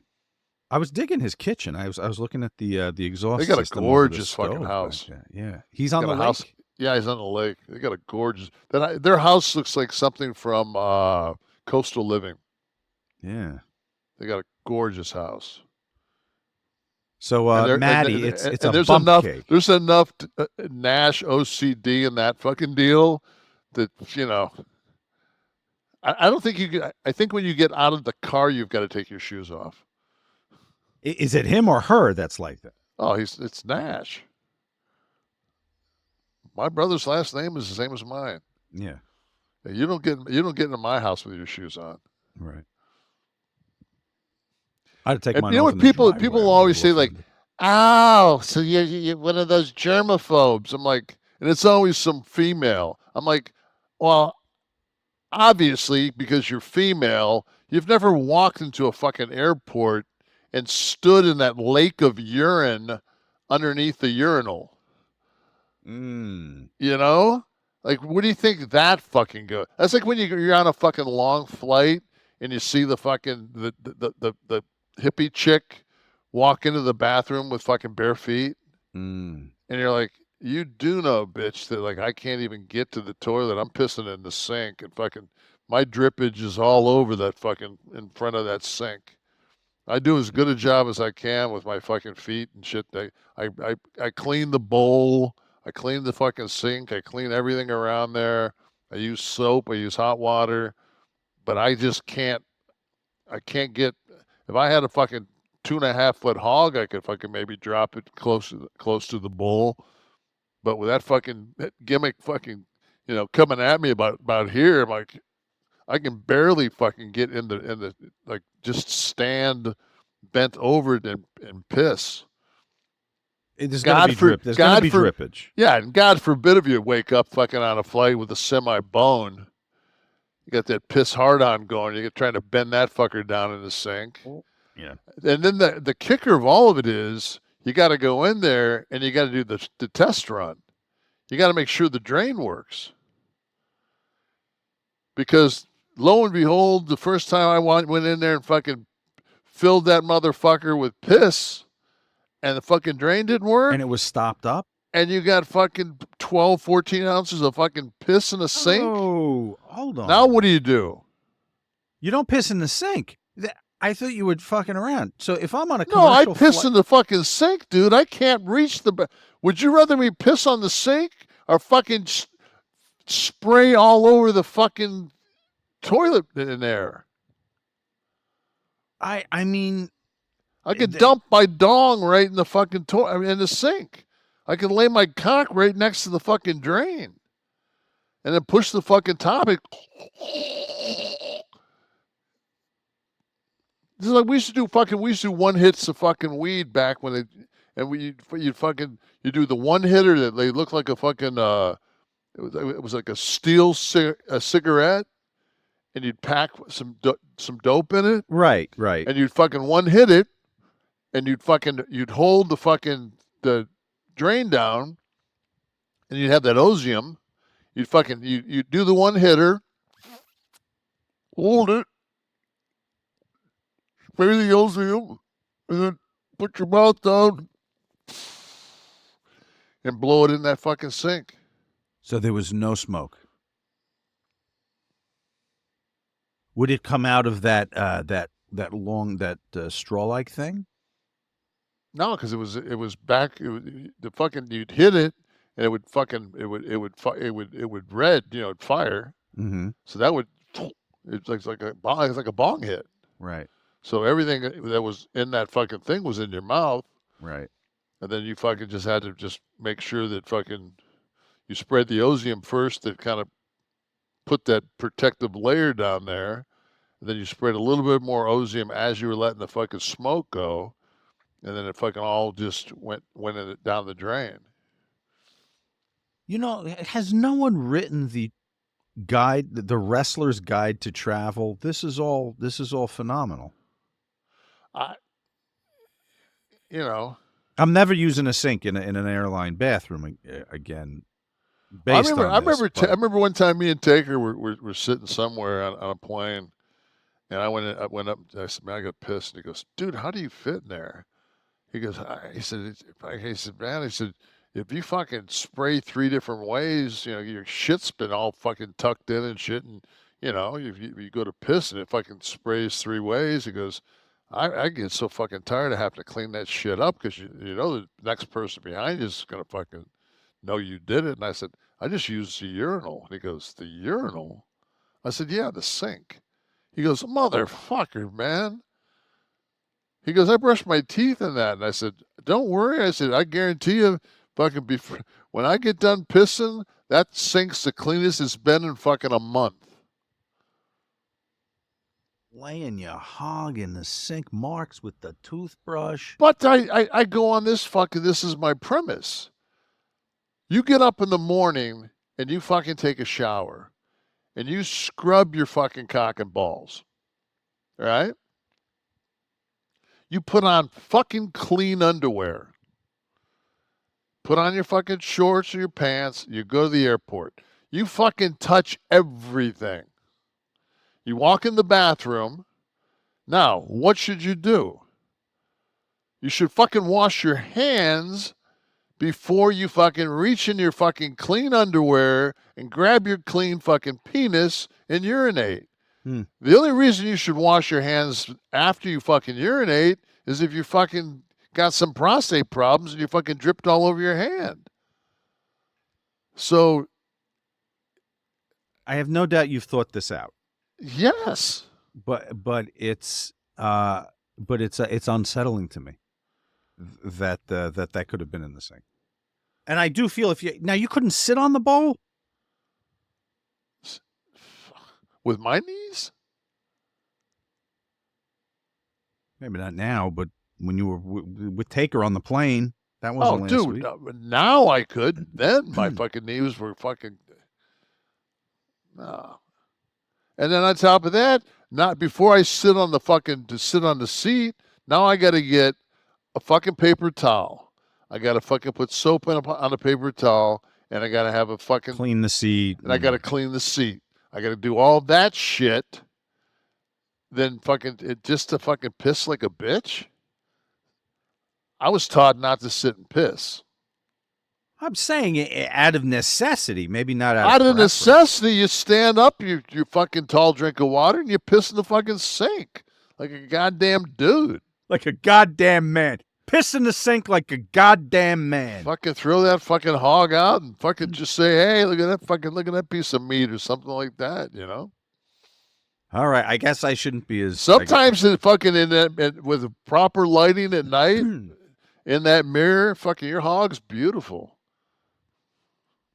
I was digging his kitchen. I was looking at the exhaust. They got a system gorgeous fucking house. Yeah, he's on the lake. House. Yeah, he's on the lake. They got a gorgeous. Their house looks like something from Coastal Living. Yeah, they got a gorgeous house. So Maddie, it's a there's bump enough. cake. There's enough Nash OCD in that fucking deal that I don't think you get. I think when you get out of the car, you've got to take your shoes off. Is it him or her that's like that? Oh, it's Nash. My brother's last name is the same as mine. Yeah. You don't get into my house with your shoes on. Right. I'd take mine. You know what people always say, like, "Oh, so you're one of those germaphobes." I'm like, and it's always some female. I'm like, well, obviously, because you're female, you've never walked into a fucking airport and stood in that lake of urine underneath the urinal. You know? Like, what do you think that fucking goes? That's like when you're on a fucking long flight and you see the fucking, the hippie chick walk into the bathroom with fucking bare feet. And you're like, you do know, bitch, that like I can't even get to the toilet. I'm pissing in the sink and fucking my drippage is all over that fucking in front of that sink. I do as good a job as I can with my fucking feet and shit. I clean the bowl. I clean the fucking sink. I clean everything around there. I use soap. I use hot water. But I just can't. I can't get. If I had a fucking 2.5 foot hog, I could fucking maybe drop it close to the bowl. But with that gimmick fucking, coming at me about here, I'm like, I can barely fucking get in the like just stand bent over it and piss. There's got to be drippage. Yeah, and God forbid if you wake up fucking on a flight with a semi-bone. You got that piss hard-on going. You're trying to bend that fucker down in the sink. Yeah. And then the kicker of all of it is you got to go in there and you got to do the test run. You got to make sure the drain works. Because lo and behold, the first time I went in there and fucking filled that motherfucker with piss and the fucking drain didn't work. And it was stopped up? and you got fucking 12, 14 ounces of fucking piss in a sink. Oh, hold on. Now what do? You don't piss in the sink. I thought you were fucking around. So if I'm on a No, I commercial piss in the fucking sink, dude. I can't reach the. Would you rather me piss on the sink or fucking spray all over the fucking toilet in there? I mean, I could dump my dong right in the fucking in the sink. I can lay my cock right next to the fucking drain, and then push the fucking topic. This is like we used to do one hits of fucking weed back when you do the one hitter that they look like a fucking it was like a steel cigarette, and you'd pack some dope in it. Right. And you'd fucking one hit it, and you'd hold the drain down, and you'd have that osium. You'd do the one hitter, hold it, spray the osium, and then put your mouth down and blow it in that fucking sink. So there was no smoke. Would it come out of that straw-like thing? No, because it was back. You'd hit it, and it would red. It'd fire. Mm-hmm. So it's like a bong hit. Right. So everything that was in that fucking thing was in your mouth. Right. And then you fucking just had to just make sure that fucking you spread the osium first to kind of put that protective layer down there. And then you spread a little bit more osium as you were letting the fucking smoke go. And then it fucking all just went down the drain. Has no one written the guide, the wrestler's guide to travel? This is all phenomenal. I'm never using a sink in an airline bathroom again. I remember one time me and Taker were sitting somewhere on a plane, and I went up. I said, "Man, I got pissed." And he goes, "Dude, how do you fit in there?" He goes, he said, "Man," he said, "if you fucking spray 3 different ways, your shit's been all fucking tucked in and shit, and if you go to piss and it fucking sprays 3 ways." He goes, I get so fucking tired of having to clean that shit up because the next person behind you is gonna fucking know you did it. And I said, I just use the urinal. And he goes, the urinal? I said, yeah, the sink. He goes, motherfucker, man. He goes, I brushed my teeth in that. And I said, don't worry. I said, I guarantee you, fucking when I get done pissing, that sink's the cleanest it's been in fucking a month. Laying your hog in the sink, marks with the toothbrush. But I go on this is my premise. You get up in the morning and you fucking take a shower and you scrub your fucking cock and balls. Right? You put on fucking clean underwear. Put on your fucking shorts or your pants. You go to the airport. You fucking touch everything. You walk in the bathroom. Now, what should you do? You should fucking wash your hands before you fucking reach in your fucking clean underwear and grab your clean fucking penis and urinate. The only reason you should wash your hands after you fucking urinate is if you fucking got some prostate problems and you fucking dripped all over your hand. So I have no doubt you've thought this out. Yes. But it's unsettling to me that could have been in the sink. And I do feel you couldn't sit on the bowl with my knees. Maybe not now, but when you were with Taker on the plane, that wasn't last week. Now I could. Then my fucking knees were fucking. No. And then on top of that, not before I sit on the seat. Now I got to get a fucking paper towel. I got to fucking put soap on a paper towel, and I got to have a fucking clean the seat, and I got to clean the seat. I got to do all that shit. Then just to fucking piss like a bitch. I was taught not to sit and piss. I'm saying out of necessity, maybe not Out of preference. necessity, you stand up, you fucking tall drink of water, and you piss in the fucking sink like a goddamn dude. Like a goddamn man. Piss in the sink like a goddamn man. Fucking throw that fucking hog out and fucking just say, hey, look at that piece of meat or something like that, you know? All right, I guess I shouldn't be as... Sometimes it fucking with proper lighting at night, in that mirror, fucking your hog's beautiful.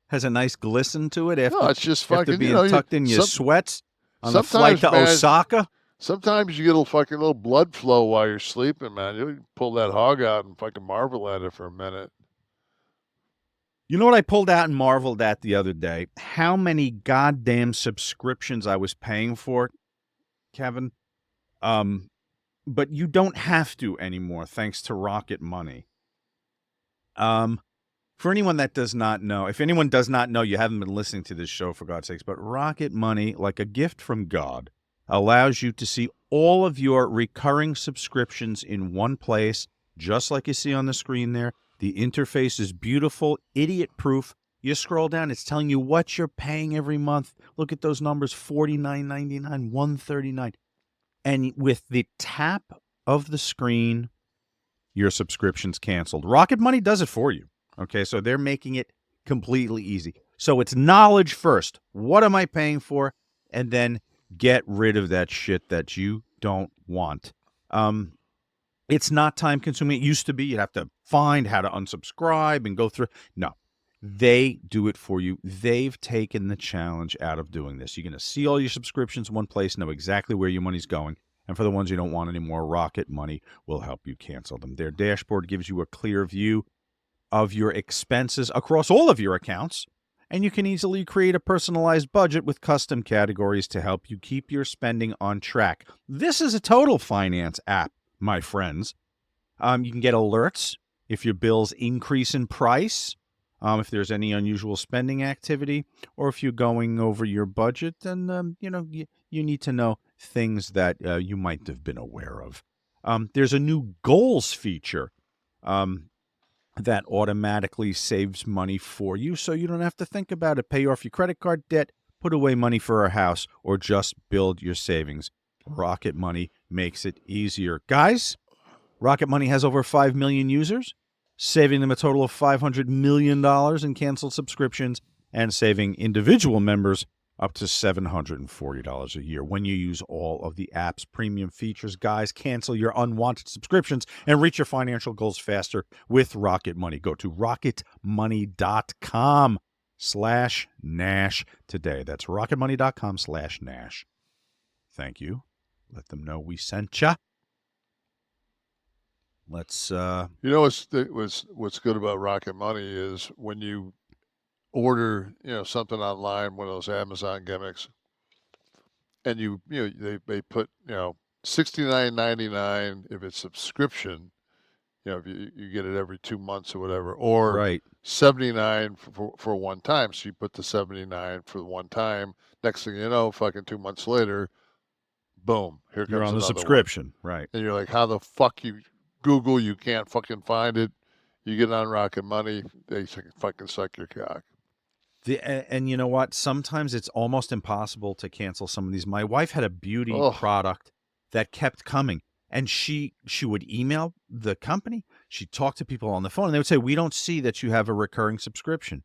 Has a nice glisten to it after, No, it's just fucking, after being tucked in your sweats on the sometimes, flight to man, Osaka. Sometimes you get a fucking little blood flow while you're sleeping, man. You pull that hog out and fucking marvel at it for a minute. You know what I pulled out and marveled at the other day? How many goddamn subscriptions I was paying for, Kevin. But you don't have to anymore, thanks to Rocket Money. For anyone that does not know, if anyone does not know, you haven't been listening to this show, for God's sakes, but Rocket Money, like a gift from God, allows you to see all of your recurring subscriptions in one place, just like you see on the screen there. The interface is beautiful, idiot-proof. You scroll down, it's telling you what you're paying every month. Look at those numbers, $49.99, $139. And with the tap of the screen, your subscription's canceled. Rocket Money does it for you. Okay, so they're making it completely easy. So it's knowledge first. What am I paying for? And then get rid of that shit that you don't want. It's not time consuming. It used to be. You'd have to find how to unsubscribe and go through. No, they do it for you. They've taken the challenge out of doing this. You're going to see all your subscriptions in one place, know exactly where your money's going. And for the ones you don't want anymore, Rocket Money will help you cancel them. Their dashboard gives you a clear view of your expenses across all of your accounts. And you can easily create a personalized budget with custom categories to help you keep your spending on track. This is a total finance app, my friends. You can get alerts if your bills increase in price, if there's any unusual spending activity, or if you're going over your budget, then you need to know things that you might have been aware of. There's a new goals feature that automatically saves money for you, so you don't have to think about it. Pay off your credit card debt, put away money for a house, or just build your savings. Rocket Money makes it easier. Guys, Rocket Money has over 5 million users, saving them a total of $500 million in canceled subscriptions and saving individual members up to $740 a year when you use all of the app's premium features. Guys, cancel your unwanted subscriptions and reach your financial goals faster with Rocket Money. Go to rocketmoney.com/Nash today. That's rocketmoney.com/Nash. Thank you. Let them know we sent ya. Let's You know what's good about Rocket Money is when you order, something online, one of those Amazon gimmicks, and they put, $69.99 if it's subscription, if you get it every 2 months or whatever, or right. $79 for one time. So you put the $79 for the one time. Next thing you know, fucking 2 months later, boom, here comes You're on the another subscription, one. right? And you're like, how the fuck you Google? You can't fucking find it. You get on Rocket Money, they fucking suck your cock. And you know what? Sometimes it's almost impossible to cancel some of these. My wife had a beauty product that kept coming, and she would email the company. She'd talk to people on the phone, and they would say, we don't see that you have a recurring subscription.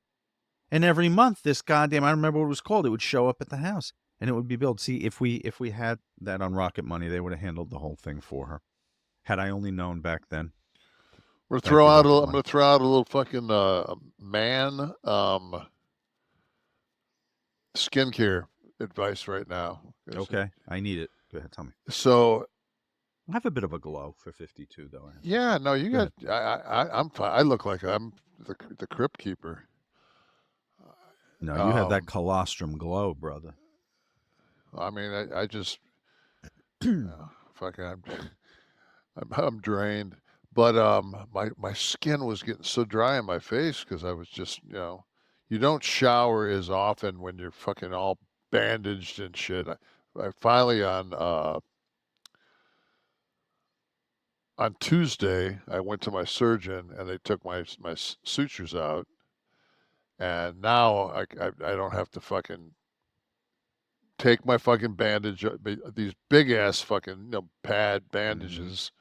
And every month, this goddamn, I don't remember what it was called, it would show up at the house, and it would be billed. See, if we had that on Rocket Money, they would have handled the whole thing for her. Had I only known back then. I'm going to throw out a little fucking man skincare advice right now. Okay, I need it. Go ahead, tell me. So I have a bit of a glow for 52, though. Yeah, no, you got. I'm fine. I look like I'm the crypt keeper. No, you have that colostrum glow, brother. I mean, I just fucking I'm drained, but my skin was getting so dry on my face because I was just you don't shower as often when you're fucking all bandaged and shit. I finally on Tuesday I went to my surgeon and they took my sutures out, And now I don't have to fucking take my fucking bandage, these big ass fucking pad bandages,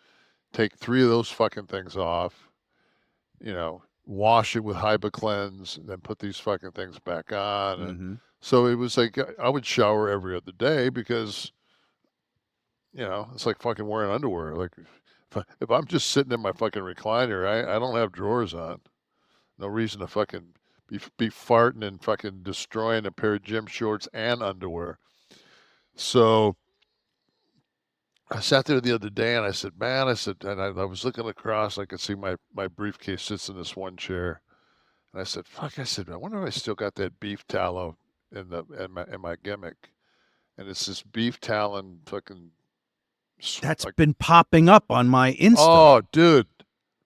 take 3 of those fucking things off, wash it with Hibiclens, and then put these fucking things back on. And so it was like I would shower every other day because, it's like fucking wearing underwear. Like if I'm just sitting in my fucking recliner, I don't have drawers on. No reason to fucking be farting and fucking destroying a pair of gym shorts and underwear. So I sat there the other day and I said, man, and I was looking across, I could see my briefcase sits in this one chair. And I said, fuck, I wonder if I still got that beef tallow in my gimmick. And it's this beef talon fucking. That's been popping up on my Insta. Oh, dude.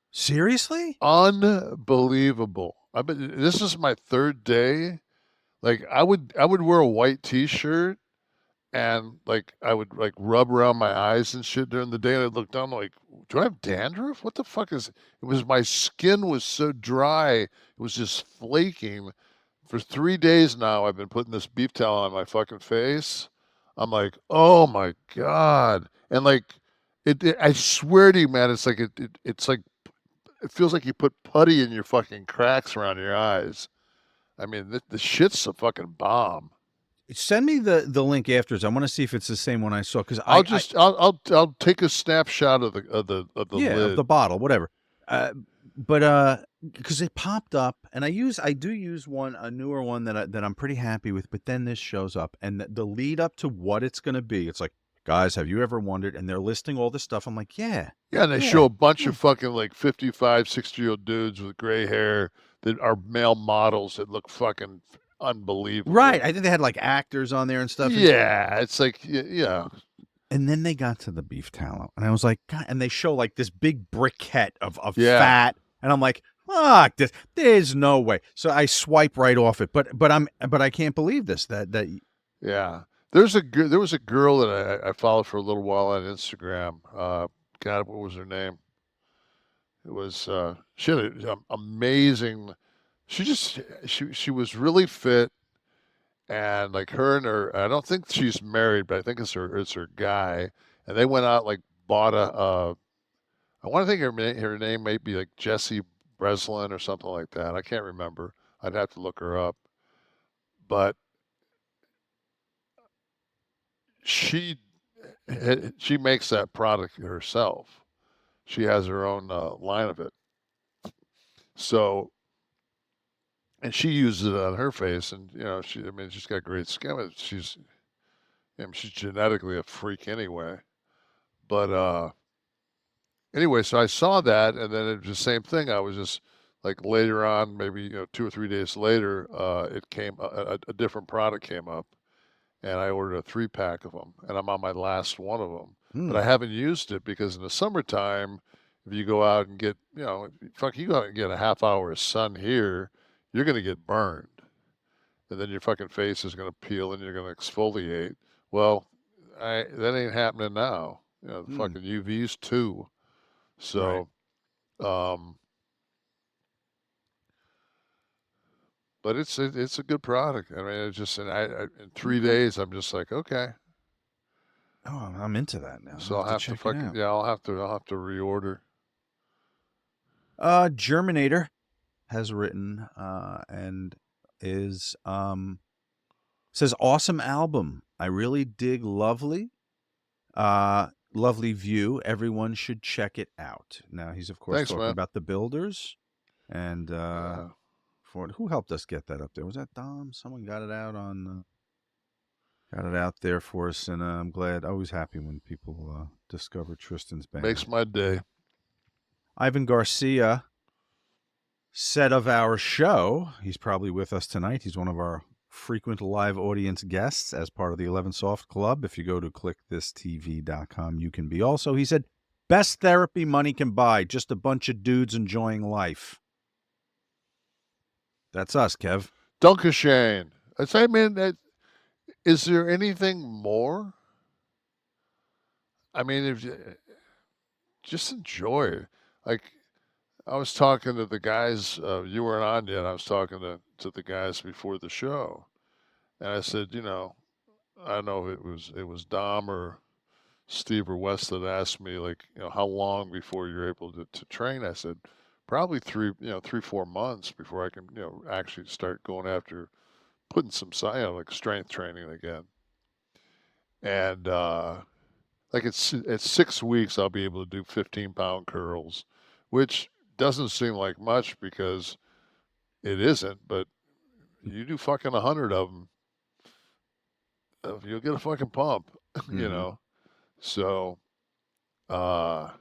Seriously? Unbelievable. This is my 3rd day. Like I would wear a white t-shirt and like I would like rub around my eyes and shit during the day, and I'd look down like, do I have dandruff? What the fuck is it? Was my skin was so dry, it was just flaking. For 3 days now I've been putting this beef towel on my fucking face. I'm like, oh my God. And like I swear to you, man, it's like it's like it feels like you put putty in your fucking cracks around your eyes. I mean, the shit's a fucking bomb. Send me the link afterwards. I want to see if it's the same one I saw, because I'll take a snapshot of the lid. Of the bottle, whatever. But because it popped up, and I do use a newer one that I'm pretty happy with. But then this shows up, and the lead up to what it's going to be, it's like, guys, have you ever wondered? And they're listing all this stuff. I'm like, yeah. Yeah, and they show a bunch of fucking like 55, 60-year-old dudes with gray hair that are male models that look fucking unbelievable. Right. I think they had like actors on there and stuff. Yeah, it's like, yeah. And then they got to the beef tallow, and I was like, God, and they show like this big briquette of fat, and I'm like, fuck this, there's no way. So I swipe right off it, but I can't believe this, that yeah. There was a girl that I followed for a little while on Instagram. God, what was her name? It was she had an amazing. She was really fit, and like her and her. I don't think she's married, but I think it's her guy. And they went out, like bought I want to think her name might be like Jessie Breslin or something like that. I can't remember. I'd have to look her up. But she makes that product herself. She has her own line of it. So, and she uses it on her face, and she's got great skin. She's genetically a freak anyway. But anyway, so I saw that, and then it was the same thing. I was just like later on, maybe 2 or 3 days later, it came a different product came up. And I ordered a 3-pack of them, and I'm on my last one of them. But I haven't used it because in the summertime, if you go out and get, you go out and get a half hour of sun here, you're going to get burned. And then your fucking face is going to peel and you're going to exfoliate. Well, that ain't happening now. The fucking UV's too. So, right. But it's a good product. I mean, it's just in 3 days, I'm just like, okay. Oh, I'm into that now. So I'll have to fucking I'll have to reorder. Germinator has written and is says awesome album. I really dig Lovely. Lovely View. Everyone should check it out. Now he's of course talking about the Builders and who helped us get that up there? Was that Dom? Someone got it out got it out there for us, and I'm glad. Always happy when people discover Tristan's band. Makes my day. Ivan Garcia said of our show, he's probably with us tonight. He's one of our frequent live audience guests as part of the 11 Soft Club. If you go to KliqThisTV.com, you can be also. He said, best therapy money can buy, just a bunch of dudes enjoying life. That's us, Kev. Dunkashane. I mean, is there anything more? I mean, just enjoy. Like, I was talking to the guys. You weren't on yet. I was talking to to the guys before the show, and I said, I don't know if it was Dom or Steve or Wes that asked me, like, how long before you're able to train? I said, probably 3-4 months before I can, actually start going after putting some, like strength training again. And like at 6 weeks, I'll be able to do 15-pound curls, which doesn't seem like much because it isn't, but you do fucking 100 of them, you'll get a fucking pump, So, but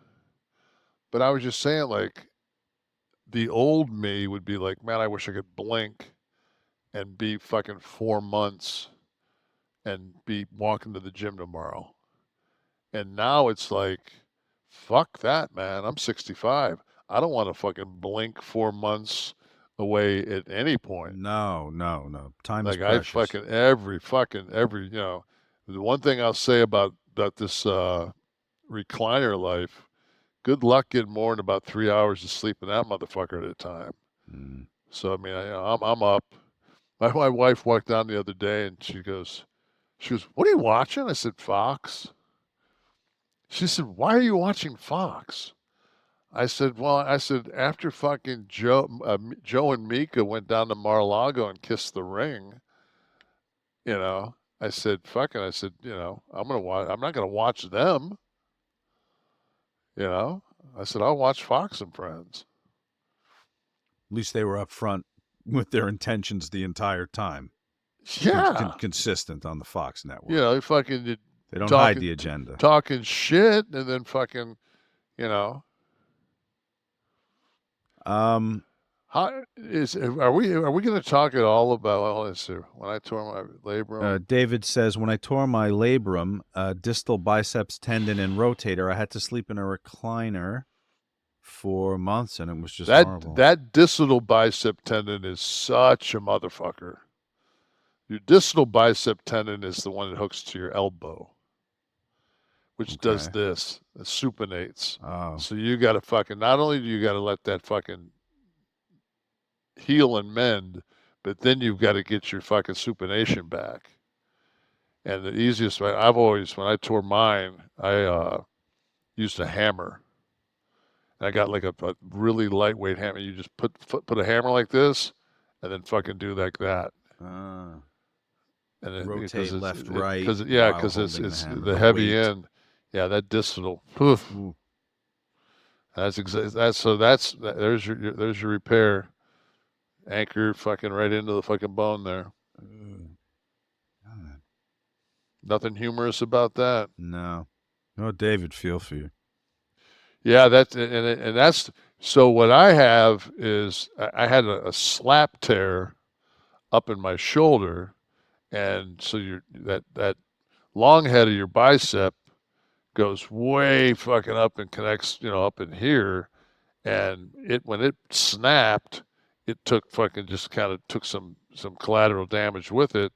I was just saying, like, the old me would be like, man, I wish I could blink and be fucking 4 months and be walking to the gym tomorrow. And now it's like, fuck that, man. I'm 65. I don't want to fucking blink 4 months away at any point. No. Time is Like, precious. I fucking every, the one thing I'll say about this recliner life, good luck getting more than about 3 hours of sleep in that motherfucker at a time. So, I mean, I'm up. My wife walked down the other day and she goes, what are you watching? I said, Fox. She said, why are you watching Fox? I said, after fucking Joe and Mika went down to Mar-a-Lago and kissed the ring, I said, I'm not gonna watch them. I said, I'll watch Fox and Friends. At least they were up front with their intentions the entire time. Yeah. Consistent on the Fox network. They don't hide the agenda. Talking shit and then fucking, Are we going to talk at all about? Well, let's see. When I tore my labrum. David says, when I tore my labrum, distal biceps tendon and rotator, I had to sleep in a recliner for months, and it was just horrible. That distal bicep tendon is such a motherfucker. Your distal bicep tendon is the one that hooks to your elbow, which does this. It supinates. Oh. So you got to fucking, not only do you got to let that fucking heal and mend, but then you've got to get your fucking supination back. And the easiest way, when I tore mine, I used a hammer. And I got like a really lightweight hammer. You just put a hammer like this, and then fucking do like that. And then rotate left, right. Because it's the heavy weight. End. Yeah, that distal. Poof. There's your repair. Anchor fucking right into the fucking bone there. God. Nothing humorous about that. No. Oh, David, feel for you. Yeah, that's so. What I have is I had a slap tear up in my shoulder, and so that long head of your bicep goes way fucking up and connects, up in here, and when it snapped, it took some collateral damage with it,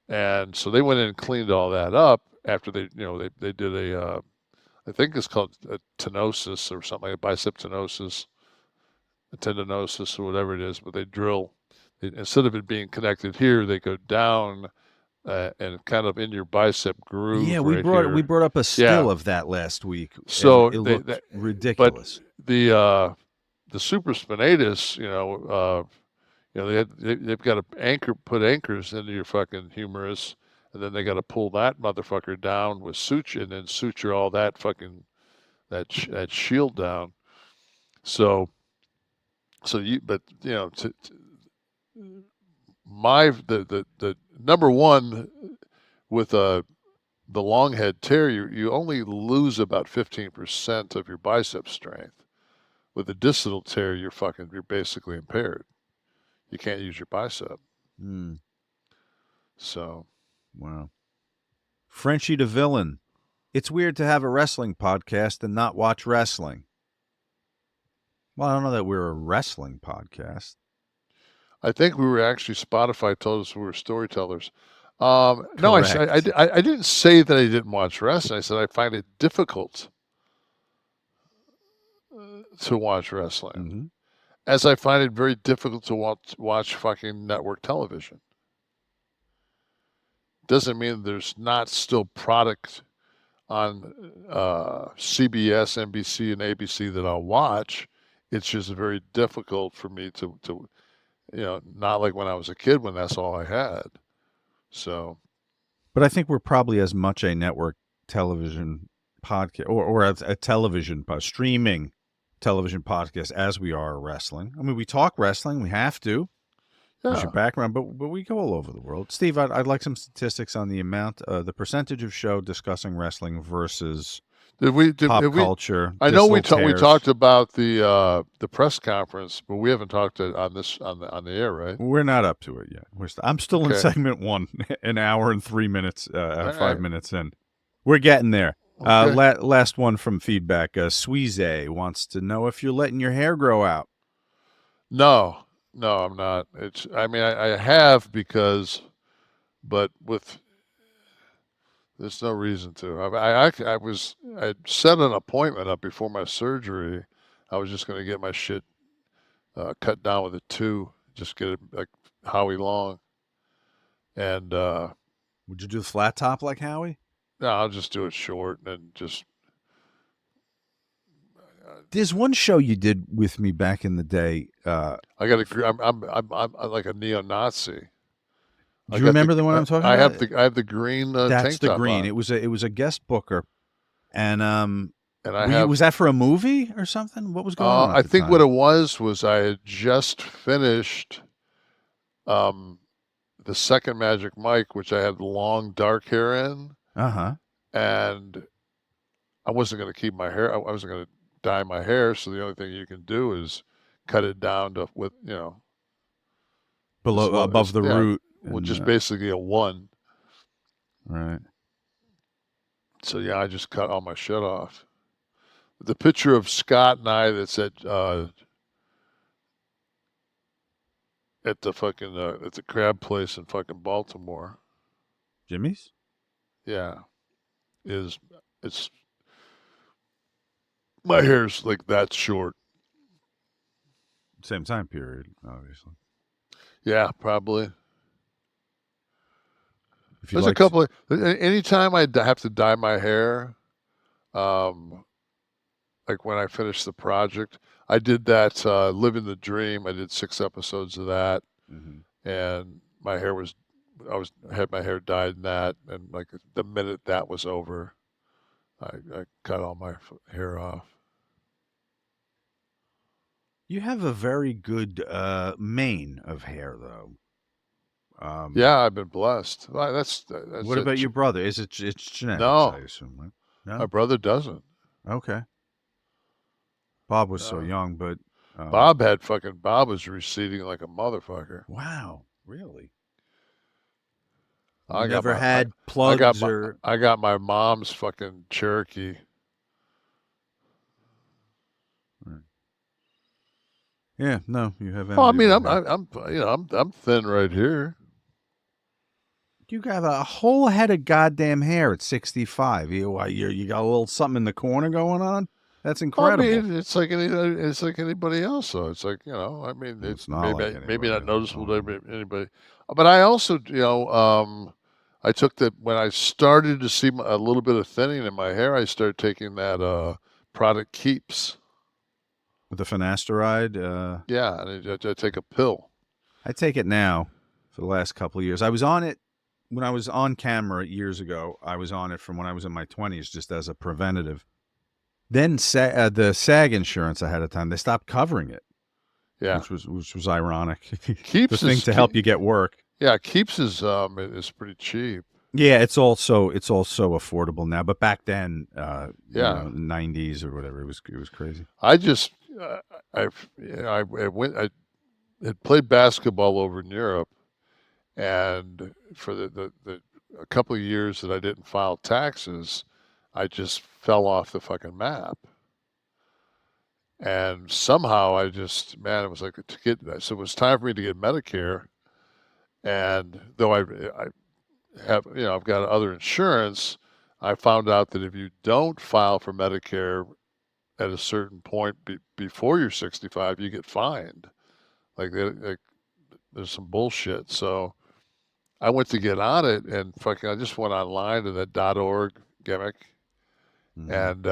and so they went in and cleaned all that up after they did a I think it's called a tenosis or something like bicep tenosis, a tendinosis or whatever it is, but they drill. Instead of it being connected here, they go down and kind of in your bicep groove. Yeah, we brought up a still of that last week. So it looked ridiculous. But the supraspinatus, they've got to put anchors into your fucking humerus. And then they got to pull that motherfucker down with suture, and then suture all that fucking that shield down. The number one with the long head tear, you only lose about 15% of your bicep strength. With a distal tear, you're basically impaired. You can't use your bicep. So. Wow. Frenchie the Villain. It's weird to have a wrestling podcast and not watch wrestling. Well, I don't know that we're a wrestling podcast. I think we were actually, Spotify told us we were storytellers. No, I didn't say that I didn't watch wrestling. I said I find it difficult to watch wrestling. as I find it very difficult to watch fucking network television. Doesn't mean there's not still product on CBS, NBC, and ABC that I'll watch. It's just very difficult for me to not like when I was a kid when that's all I had. So, But I think we're probably as much a network television podcast or a television streaming television podcast as we are wrestling. I mean, we talk wrestling. We have to. There's your background, but we go all over the world. Steve, I'd like some statistics on the percentage of show discussing wrestling versus pop culture. I know we talked about the press conference, but we haven't talked on the air, right? We're not up to it yet. I'm still in segment 1, an hour and 3 minutes, 5 minutes in. We're getting there. Okay. Last one from feedback. Sweeze wants to know if you're letting your hair grow out. No, I'm not. I have but there's no reason to. I set an appointment up before my surgery. I was just going to get my shit cut down with a 2, just get it like Howie Long. And would you do the flat top like Howie? No, I'll just do it short and just. There's one show you did with me back in the day. I'm like a neo-Nazi. Do you remember the one I'm talking about? I have the green. That's the green. On. It was a guest booker, and was that for a movie or something? What was going on? I think what it was I had just finished the second Magic Mike, which I had long dark hair in. And I wasn't going to keep my hair. I wasn't going to dye my hair. So the only thing you can do is cut it down to above the root. Which is basically a 1. Right. So yeah, I just cut all my shit off. The picture of Scott and I that's at the fucking at the crab place in fucking Baltimore. Jimmy's? Yeah. It's my hair's like that short. Same time period, obviously. Yeah, probably. There's a couple of anytime I have to dye my hair, like when I finished the project, I did that Living the Dream. I did 6 episodes of that, and my hair had my hair dyed in that, and like the minute that was over, I cut all my hair off. You have a very good mane of hair, though. Yeah, I've been blessed. That's what about your brother? It's genetics, no. I assume, right? No? My brother doesn't. Okay. Bob was so young, but Bob was receding like a motherfucker. Wow, really? I never had plugs I got my mom's fucking Cherokee. Right. Yeah, no, you have. Oh, I mean, I'm thin right here. You got a whole head of goddamn hair at 65. You got a little something in the corner going on. That's incredible. I mean, it's like anybody else. So it's like I mean, it's not maybe not noticeable to anybody. But I also, I took when I started to see a little bit of thinning in my hair, I started taking that product Keeps. With the finasteride? Yeah, and I take a pill. I take it now for the last couple of years. I was on it when I was on camera years ago. I was on it from when I was in my 20s just as a preventative. Then the SAG insurance ahead of time, they stopped covering it. Yeah. Which was ironic. Keeps the thing to help you get work. Yeah, Keeps is pretty cheap. Yeah, it's also affordable now, but back then, 90s or whatever, it was crazy. I just I had played basketball over in Europe, and for the a couple of years that I didn't file taxes, I just fell off the fucking map. And somehow it was like so it was time for me to get Medicare. And though I have, I've got other insurance, I found out that if you don't file for Medicare at a certain point before you're 65, you get fined. Like there's some bullshit. So I went to get on it, and fucking I just went online to that .org gimmick, and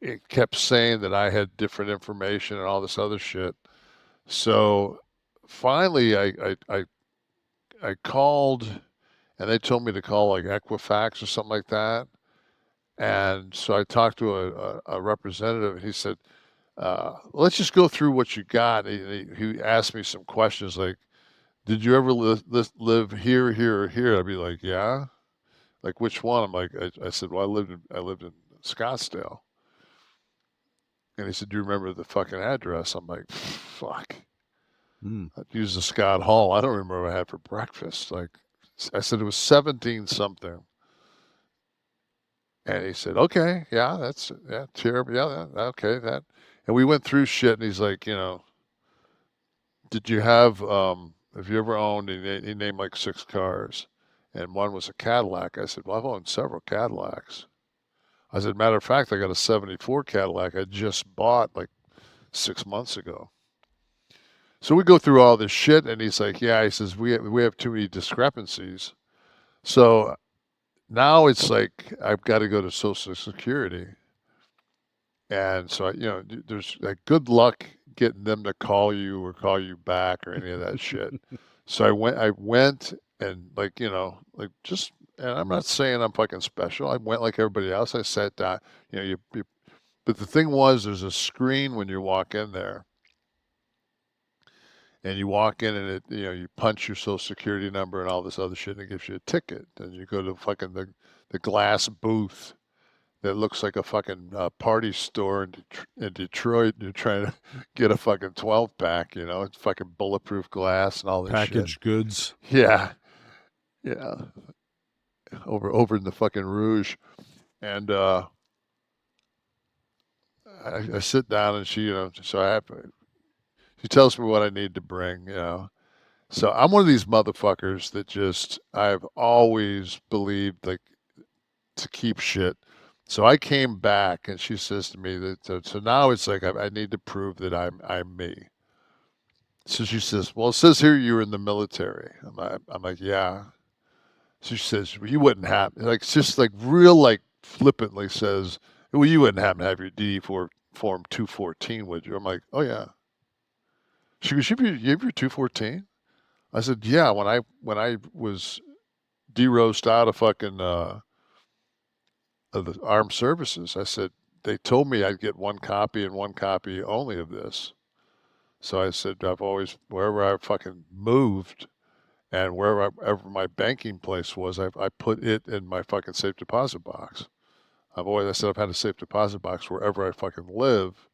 it kept saying that I had different information and all this other shit. So finally, I called, and they told me to call like Equifax or something like that. And so I talked to a representative, and he said, let's just go through what you got. He asked me some questions like, did you ever live here, here, or here? I'd be like, yeah. Like, which one? I'm like, I said, well, I lived in Scottsdale. And he said, do you remember the fucking address? I'm like, fuck. I'd use the Scott Hall. I don't remember what I had for breakfast. Like, I said it was 17 something. And he said, okay, yeah, that's, yeah, terrible. Yeah, okay, that. And we went through shit, and he's like, did you have you ever owned, he named like 6 cars, and one was a Cadillac. I said, well, I've owned several Cadillacs. I said, matter of fact, I got a 74 Cadillac I just bought like 6 months ago. So we go through all this shit, and he's like, yeah, he says, we have too many discrepancies. So now it's like I've got to go to Social Security. And so, there's like good luck getting them to call you or call you back or any of that shit. So I went and like, just, and I'm not saying I'm fucking special. I went like everybody else. I sat down, but the thing was, there's a screen when you walk in there, and you walk in, and it, you punch your Social Security number and all this other shit, and it gives you a ticket. And you go to fucking the glass booth that looks like a fucking party store in Detroit. And you're trying to get a fucking 12-pack, it's fucking bulletproof glass and all this packaged shit. goods. Yeah. Yeah. Over in the fucking Rouge. And I sit down, and she, she tells me what I need to bring, So I'm one of these motherfuckers that just, I've always believed like to keep shit. So I came back, and she says to me that, so now it's like I need to prove that I'm me. So she says, well, it says here you were in the military. I'm like, yeah. So she says, well, you wouldn't have, like, it's just like real, like flippantly says, well, you wouldn't happen to have your DD4 form 214, would you? I'm like, oh yeah. She goes, you have your 214? I said, yeah. When I was de-roast out of fucking of the armed services, I said, they told me I'd get one copy and one copy only of this. So I said, I've always, wherever I fucking moved and wherever my banking place was, I put it in my fucking safe deposit box. I said I've had a safe deposit box wherever I fucking live.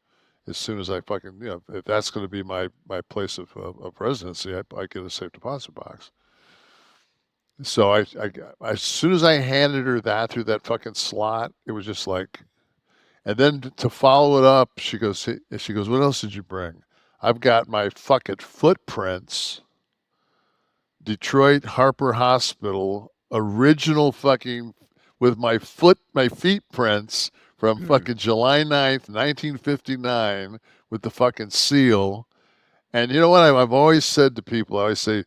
As soon as I fucking, if that's going to be my place of residency, I get a safe deposit box. So I as soon as I handed her that through that fucking slot, it was just like, and then to follow it up, she goes, what else did you bring? I've got my fucking footprints, Detroit Harper Hospital, original fucking, with my feet prints from fucking July 9th, 1959, with the fucking seal. And you know what? I've always said to people, I always say,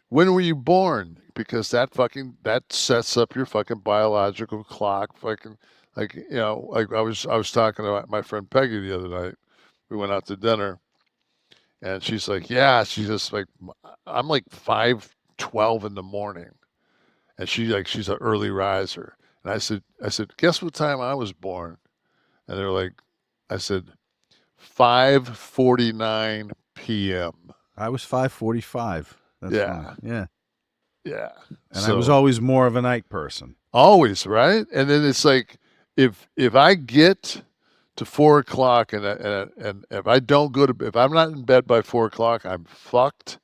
when were you born? Because that sets up your fucking biological clock. Fucking, like, like I was talking to my friend Peggy the other night. We went out to dinner, and she's like, yeah, she's just like, I'm like 5:12 in the morning, and she's an early riser. And I said, guess what time I was born? And they're like, I said, 5:49 p.m. I was 5:45. That's Yeah. fine. Yeah. Yeah. And I was always more of a night person. Always, right? And then it's like, if I get to 4:00 and if I don't if I'm not in bed by 4:00, I'm fucked,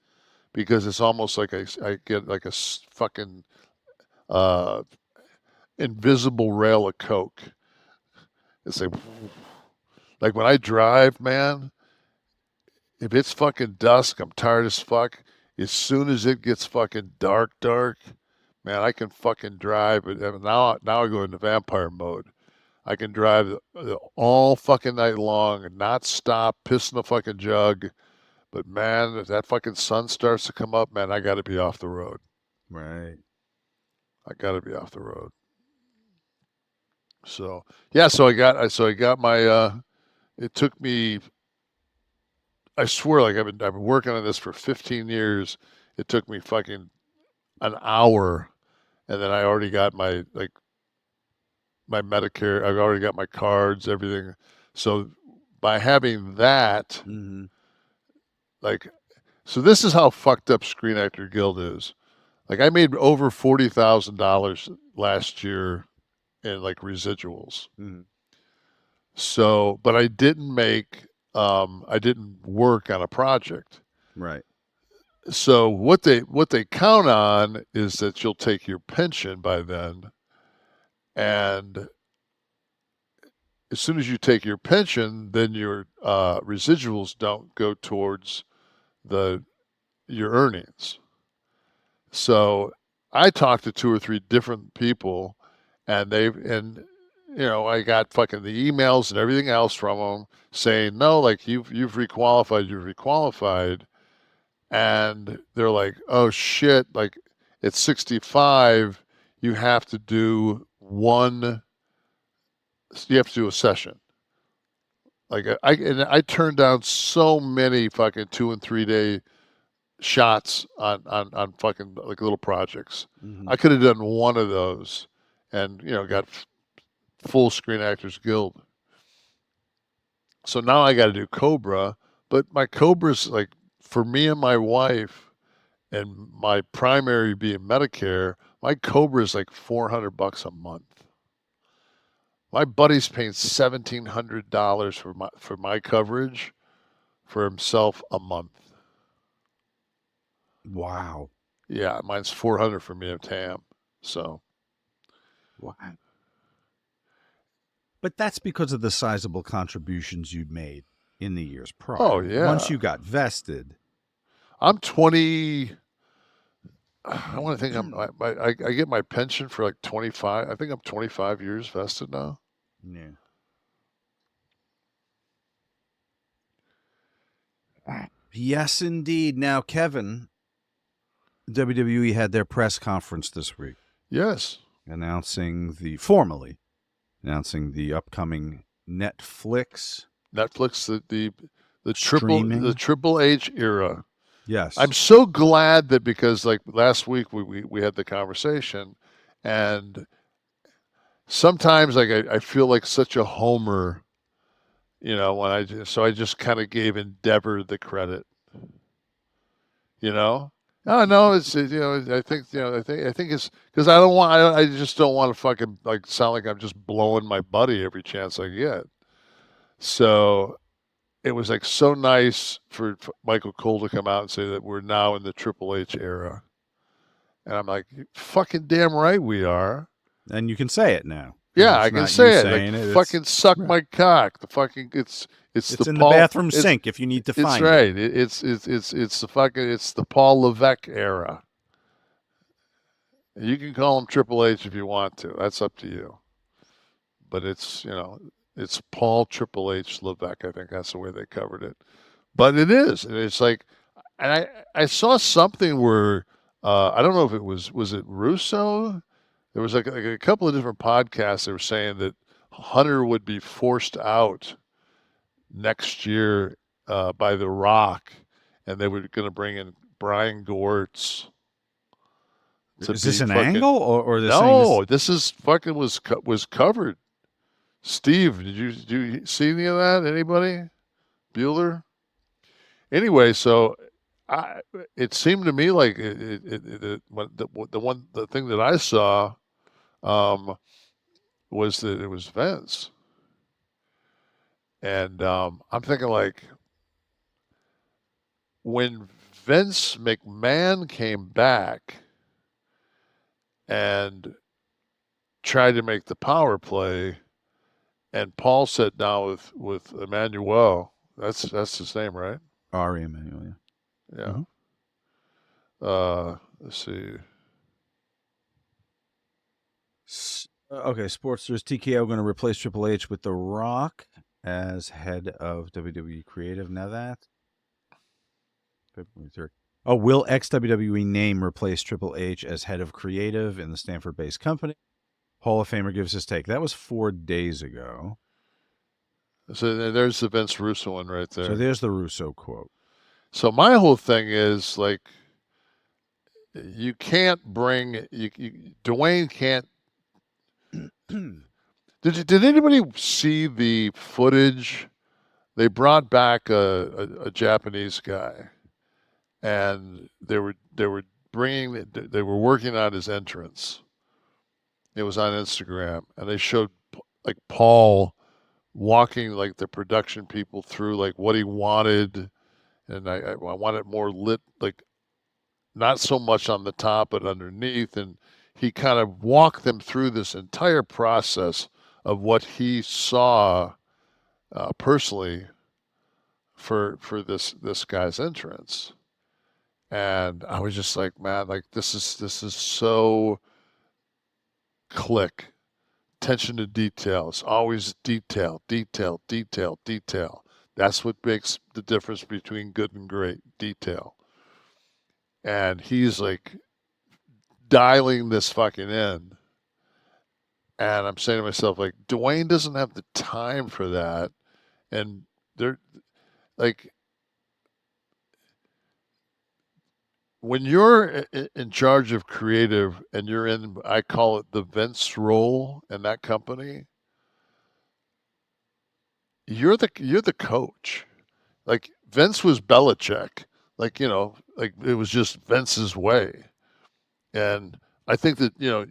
because it's almost like I get like a fucking invisible rail of coke. It's like when I drive, man, if it's fucking dusk, I'm tired as fuck. As soon as it gets fucking dark, man, I can fucking drive. But now I go into vampire mode. I can drive all fucking night long and not stop, piss in the fucking jug. But man, if that fucking sun starts to come up, man, I got to be off the road. Right. I got to be off the road. So yeah, so I got my. It took me. I swear, like I've been working on this for 15 years. It took me fucking an hour, and then I already got my Medicare. I've already got my cards, everything. So by having that, like, so this is how fucked up Screen Actor Guild is. Like, I made over $40,000 last year in like residuals. So, but I didn't work on a project. Right. So what they count on is that you'll take your pension by then, and as soon as you take your pension, then your residuals don't go towards your earnings. So I talked to 2 or 3 different people, and I got fucking the emails and everything else from them saying, no, like you've requalified, and they're like, oh shit, like at 65 you have to do a session. Like I turned down so many fucking 2 and 3 day shots on fucking like little projects. I could have done one of those and got full Screen Actors Guild. So now I got to do Cobra, but my Cobra's like for me and my wife, and my primary being Medicare. My Cobra is like $400 a month. My buddy's paying $1,700 for my coverage for himself a month. Wow. Yeah, mine's $400 for me and Tam. So. Wow. But that's because of the sizable contributions you made in the years prior. Oh, yeah. Once you got vested. I'm 20. I want to think I get my pension for like 25. I think I'm 25 years vested now. Yeah. Yes, indeed. Now, Kevin, WWE had their press conference this week. Yes. Formally announcing the upcoming Netflix, the streaming. Triple H era. Yes. I'm so glad that, because like last week we had the conversation, and sometimes like I feel like such a homer, when I just kind of gave Endeavor the credit. Oh no, I think it's because I just don't want to fucking like sound like I'm just blowing my buddy every chance I get. So it was like so nice for Michael Cole to come out and say that we're now in the Triple H era. And I'm like, fucking damn right we are. And you can say it now. Yeah, I can say it. Like, fucking suck my cock. The fucking it's in the bathroom sink if you need to find it. It's right. It's the Paul Levesque era. You can call him Triple H if you want to. That's up to you. But it's Paul Triple H Levesque. I think that's the way they covered it. But it is. And it's like, and I saw something where I don't know if it was it Russo? There was like a couple of different podcasts that were saying that Hunter would be forced out next year by The Rock, and they were going to bring in Brian Gortz. Is this an angle or this? No, this is fucking was covered. Steve, did you see any of that? Anybody? Bueller? Anyway, so it seemed to me like the thing that I saw was that it was Vince. And I'm thinking, like, when Vince McMahon came back and tried to make the power play, and Paul sat down with Emmanuel. That's his name, right? Ari Emmanuel. Yeah. Mm-hmm. Let's see. Okay, Sportsters TKO going to replace Triple H with The Rock as head of WWE Creative. Now that February 3rd. Oh, will ex-WWE name replace Triple H as head of creative in the Stanford-based company? Hall of Famer gives his take. That was 4 days ago. So there's the Vince Russo one right there. So there's the Russo quote. So my whole thing is like, you can't bring Dwayne can't. Did anybody see the footage? They brought back a Japanese guy, and they were working on his entrance. It was on Instagram, and they showed like Paul walking like the production people through like what he wanted, and I wanted more lit, like not so much on the top but underneath, and he kind of walked them through this entire process of what he saw personally for this guy's entrance. And I was just like, man, like this is so Kliq. Attention to detail. It's always detail, detail, detail, detail. That's what makes the difference between good and great. Detail. And he's like dialing this fucking in. And I'm saying to myself, like, Dwayne doesn't have the time for that. And they're like, when you're in charge of creative and you're in, I call it the Vince role in that company, you're the coach. Like Vince was Belichick. Like, you know, like it was just Vince's way. And I think that, you know,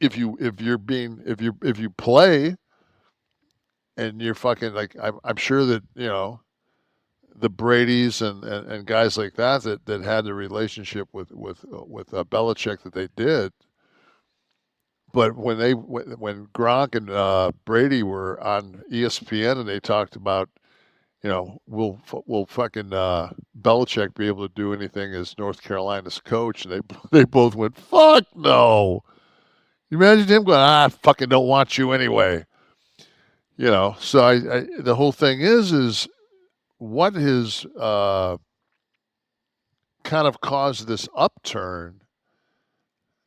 if you play and you're fucking like, I'm sure that, you know, the Bradys and guys like that had the relationship with Belichick that they did. But when Gronk and Brady were on ESPN and they talked about, you know, will fucking Belichick be able to do anything as North Carolina's coach? And they both went, fuck no. You imagine him going, I fucking don't want you anyway. You know, so I the whole thing is what has kind of caused this upturn.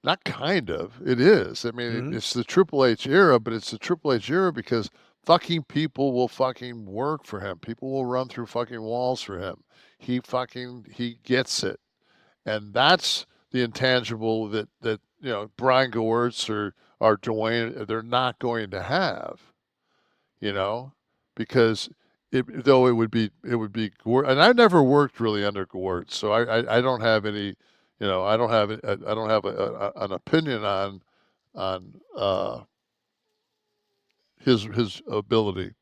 Not kind of, it is. I mean, it's the Triple H era, but it's the Triple H era because fucking people will fucking work for him. People will run through fucking walls for him. He gets it. And that's the intangible that you know, Brian Gewirtz or Dwayne, they're not going to have, you know, because it would be, and I never worked really under Gewirtz, so I don't have any, you know, I don't have an opinion on his ability.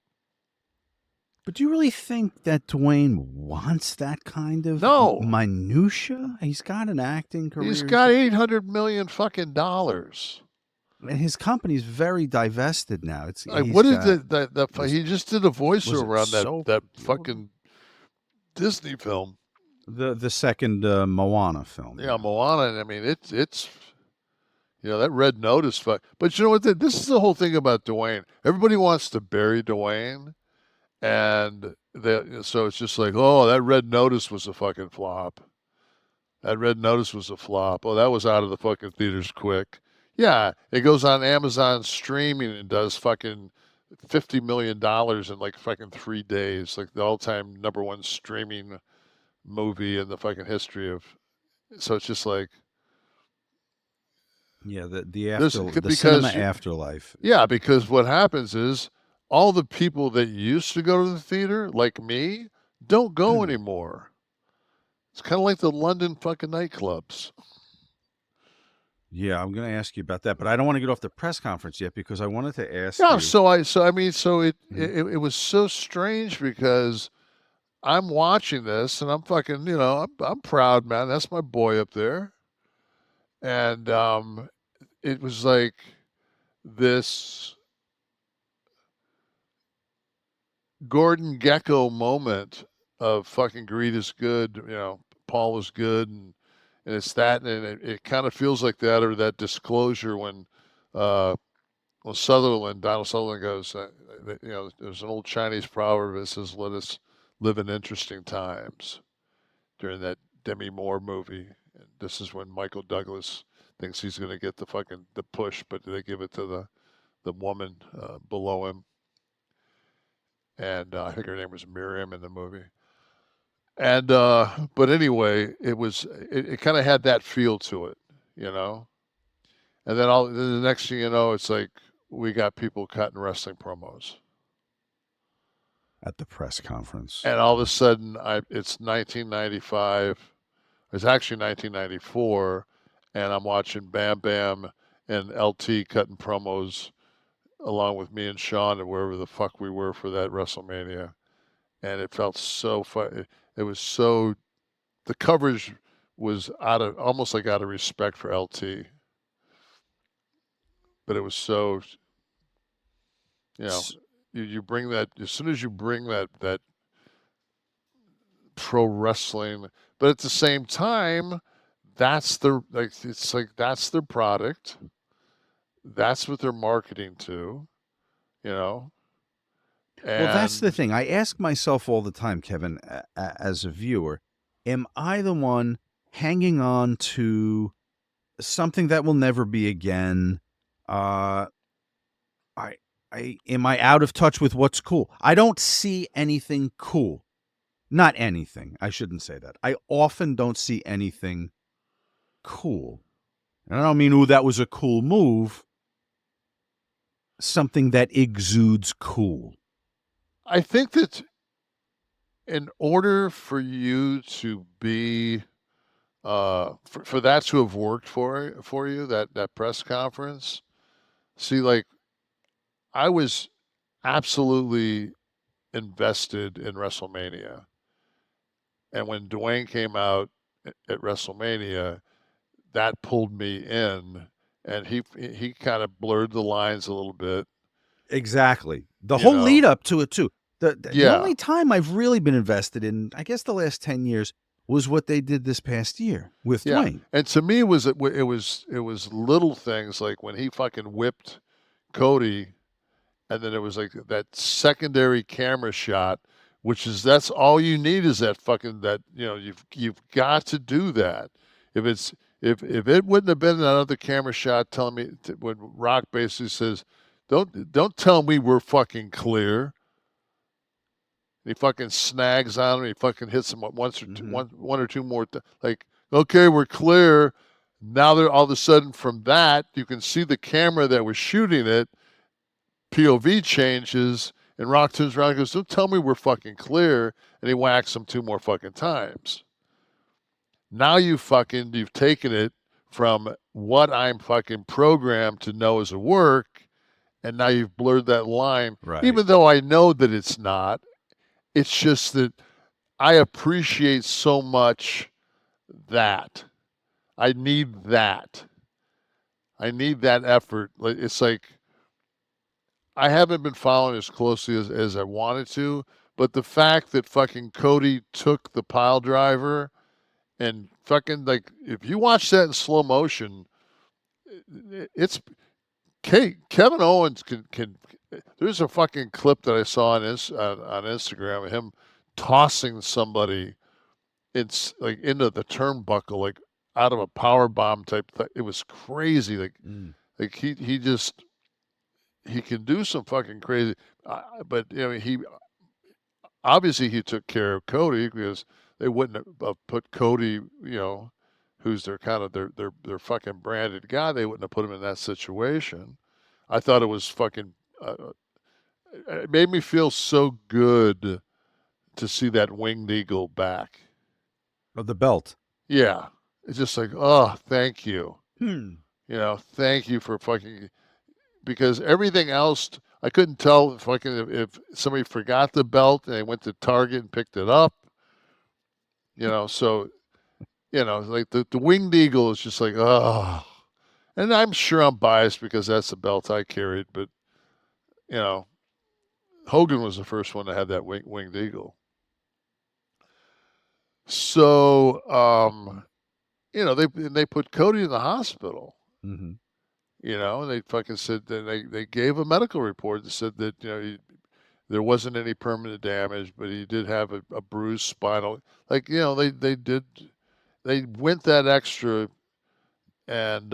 But do you really think that Dwayne wants that kind of minutia? He's got an acting career. He's got $800 million fucking dollars. And his company's very divested now. It's like, what is he just did a voiceover on that fucking Disney film. The second Moana film. Yeah, Moana. I mean, it's you know, that Red Notice. But you know what? This is the whole thing about Dwayne. Everybody wants to bury Dwayne. And so it's just like, oh, that Red Notice was a fucking flop. That Red Notice was a flop. Oh, that was out of the fucking theaters quick. Yeah, it goes on Amazon streaming and does fucking $50 million in like fucking 3 days. Like the all-time #1 streaming movie in the fucking history of. So it's just like. Yeah, the cinema afterlife. Yeah, because what happens is, all the people that used to go to the theater, like me, don't go anymore. It's kind of like the London fucking nightclubs. Yeah, I'm going to ask you about that, but I don't want to get off the press conference yet because I wanted to ask. Yeah, you. It was so strange because I'm watching this and I'm fucking, you know, I'm proud, man. That's my boy up there, and it was like this Gordon Gekko moment of fucking greed is good, you know, Paul is good, and it's that, and it kind of feels like that, or that disclosure when Well, Donald Sutherland goes, there's an old Chinese proverb that says, "Let us live in interesting times." During that Demi Moore movie, and this is when Michael Douglas thinks he's going to get the push, but they give it to the woman below him, and I think her name was Miriam in the movie. And but anyway, it kind of had that feel to it, you know. And then the next thing you know, it's like we got people cutting wrestling promos. At the press conference. And all of a sudden, it's 1995. It's actually 1994, and I'm watching Bam Bam and LT cutting promos along with me and Sean and wherever the fuck we were for that WrestleMania. And it felt so fun. It was so, the coverage was almost like out of respect for LT. But it was so, you bring that, as soon as you bring that pro wrestling, but at the same time, that's that's their product. That's what they're marketing to, you know. Well, that's the thing. I ask myself all the time, Kevin, as a viewer, am I the one hanging on to something that will never be again? Am I out of touch with what's cool? I don't see anything cool. Not anything. I shouldn't say that. I often don't see anything cool. And I don't mean, ooh, that was a cool move. Something that exudes cool. I think that in order for you to be, for that to have worked for you, that press conference, see, like, I was absolutely invested in WrestleMania. And when Dwayne came out at WrestleMania, that pulled me in, and he kind of blurred the lines a little bit. Exactly. The whole lead up to it too. The only time I've really been invested in, I guess, the last 10 years was what they did this past year with Dwayne. And to me, it was little things like when he fucking whipped Cody, and then it was like that secondary camera shot, that's all you need is that fucking you've got to do that. If it wouldn't have been another camera shot telling me when Rock basically says, don't tell me we're fucking clear. And he fucking snags on him. He fucking hits him once or two, one or two more. Like, okay, we're clear. Now they're all of a sudden from that you can see the camera that was shooting it. POV changes, and Rock turns around and goes, "Don't tell me we're fucking clear," and he whacks him 2 more fucking times. Now you've taken it from what I'm fucking programmed to know as a work, and now you've blurred that line. Right. Even though I know that it's not, it's just that I appreciate so much that. I need that. I need that effort. It's like, I haven't been following as closely as I wanted to, but the fact that fucking Cody took the pile driver and fucking, like, if you watch that in slow motion, it's Kevin Owens can. There's a fucking clip that I saw on Instagram of him tossing somebody into the turnbuckle, like out of a power bomb type thing. It was crazy. Like he can do some fucking crazy, but he obviously he took care of Cody because they wouldn't have put Cody, who's their kind of their fucking branded guy. They wouldn't have put him in that situation. I thought it was fucking. It made me feel so good to see that winged eagle back. Of the belt. Yeah, it's just like, oh, thank you. Thank you for fucking. Because everything else, I couldn't tell if somebody forgot the belt and they went to Target and picked it up. So, like the winged eagle is just like, oh. And I'm sure I'm biased because that's the belt I carried, but, Hogan was the first one to have that winged eagle. So, they put Cody in the hospital. Mm-hmm. You know, and they fucking said that they gave a medical report that said that, there wasn't any permanent damage, but he did have a bruised spinal. Like, they went that extra, and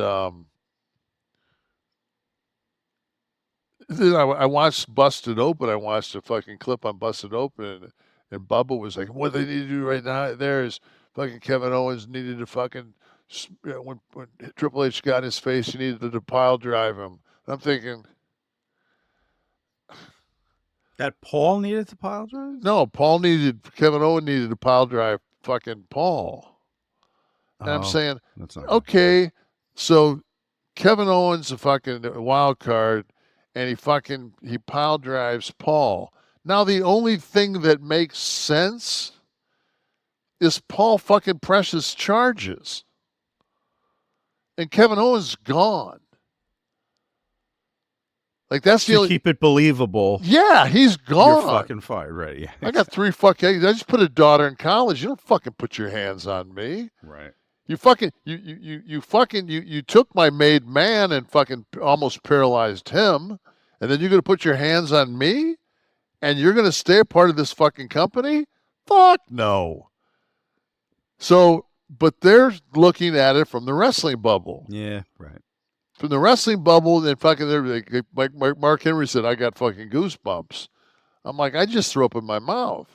then I watched Busted Open. I watched a fucking clip on Busted Open, and Bubba was like, "What they need to do right now there is fucking Kevin Owens needed to fucking when Triple H got in his face, he needed to pile drive him." And I'm thinking, That Paul needed to pile drive? no, Kevin Owens needed to pile drive fucking Paul. And I'm saying, that's not okay, so Kevin Owens a fucking wild card, and he pile drives Paul. Now the only thing that makes sense is Paul fucking presses charges, and Kevin Owens gone. Like, that's the only... keep it believable. Yeah, he's gone. You're fucking fired, right? Yeah. I got 3 fucking... I just put a daughter in college. You don't fucking put your hands on me. Right. You fucking... You took my made man and fucking almost paralyzed him, and then you're going to put your hands on me? And you're going to stay a part of this fucking company? Fuck no. So, but they're looking at it from the wrestling bubble. Yeah, right. From the wrestling bubble, then fucking, like Mark Henry said, I got fucking goosebumps. I'm like, I just threw up in my mouth.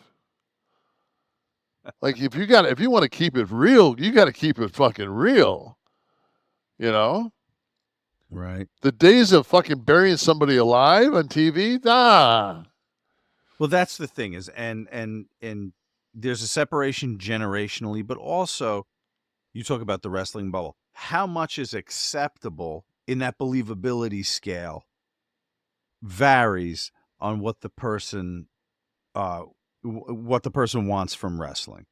Like, if you want to keep it real, you got to keep it fucking real. You know? Right. The days of fucking burying somebody alive on TV, nah. Well, that's the thing is, and there's a separation generationally, but also you talk about the wrestling bubble. How much is acceptable in that believability scale varies on what the person wants from wrestling.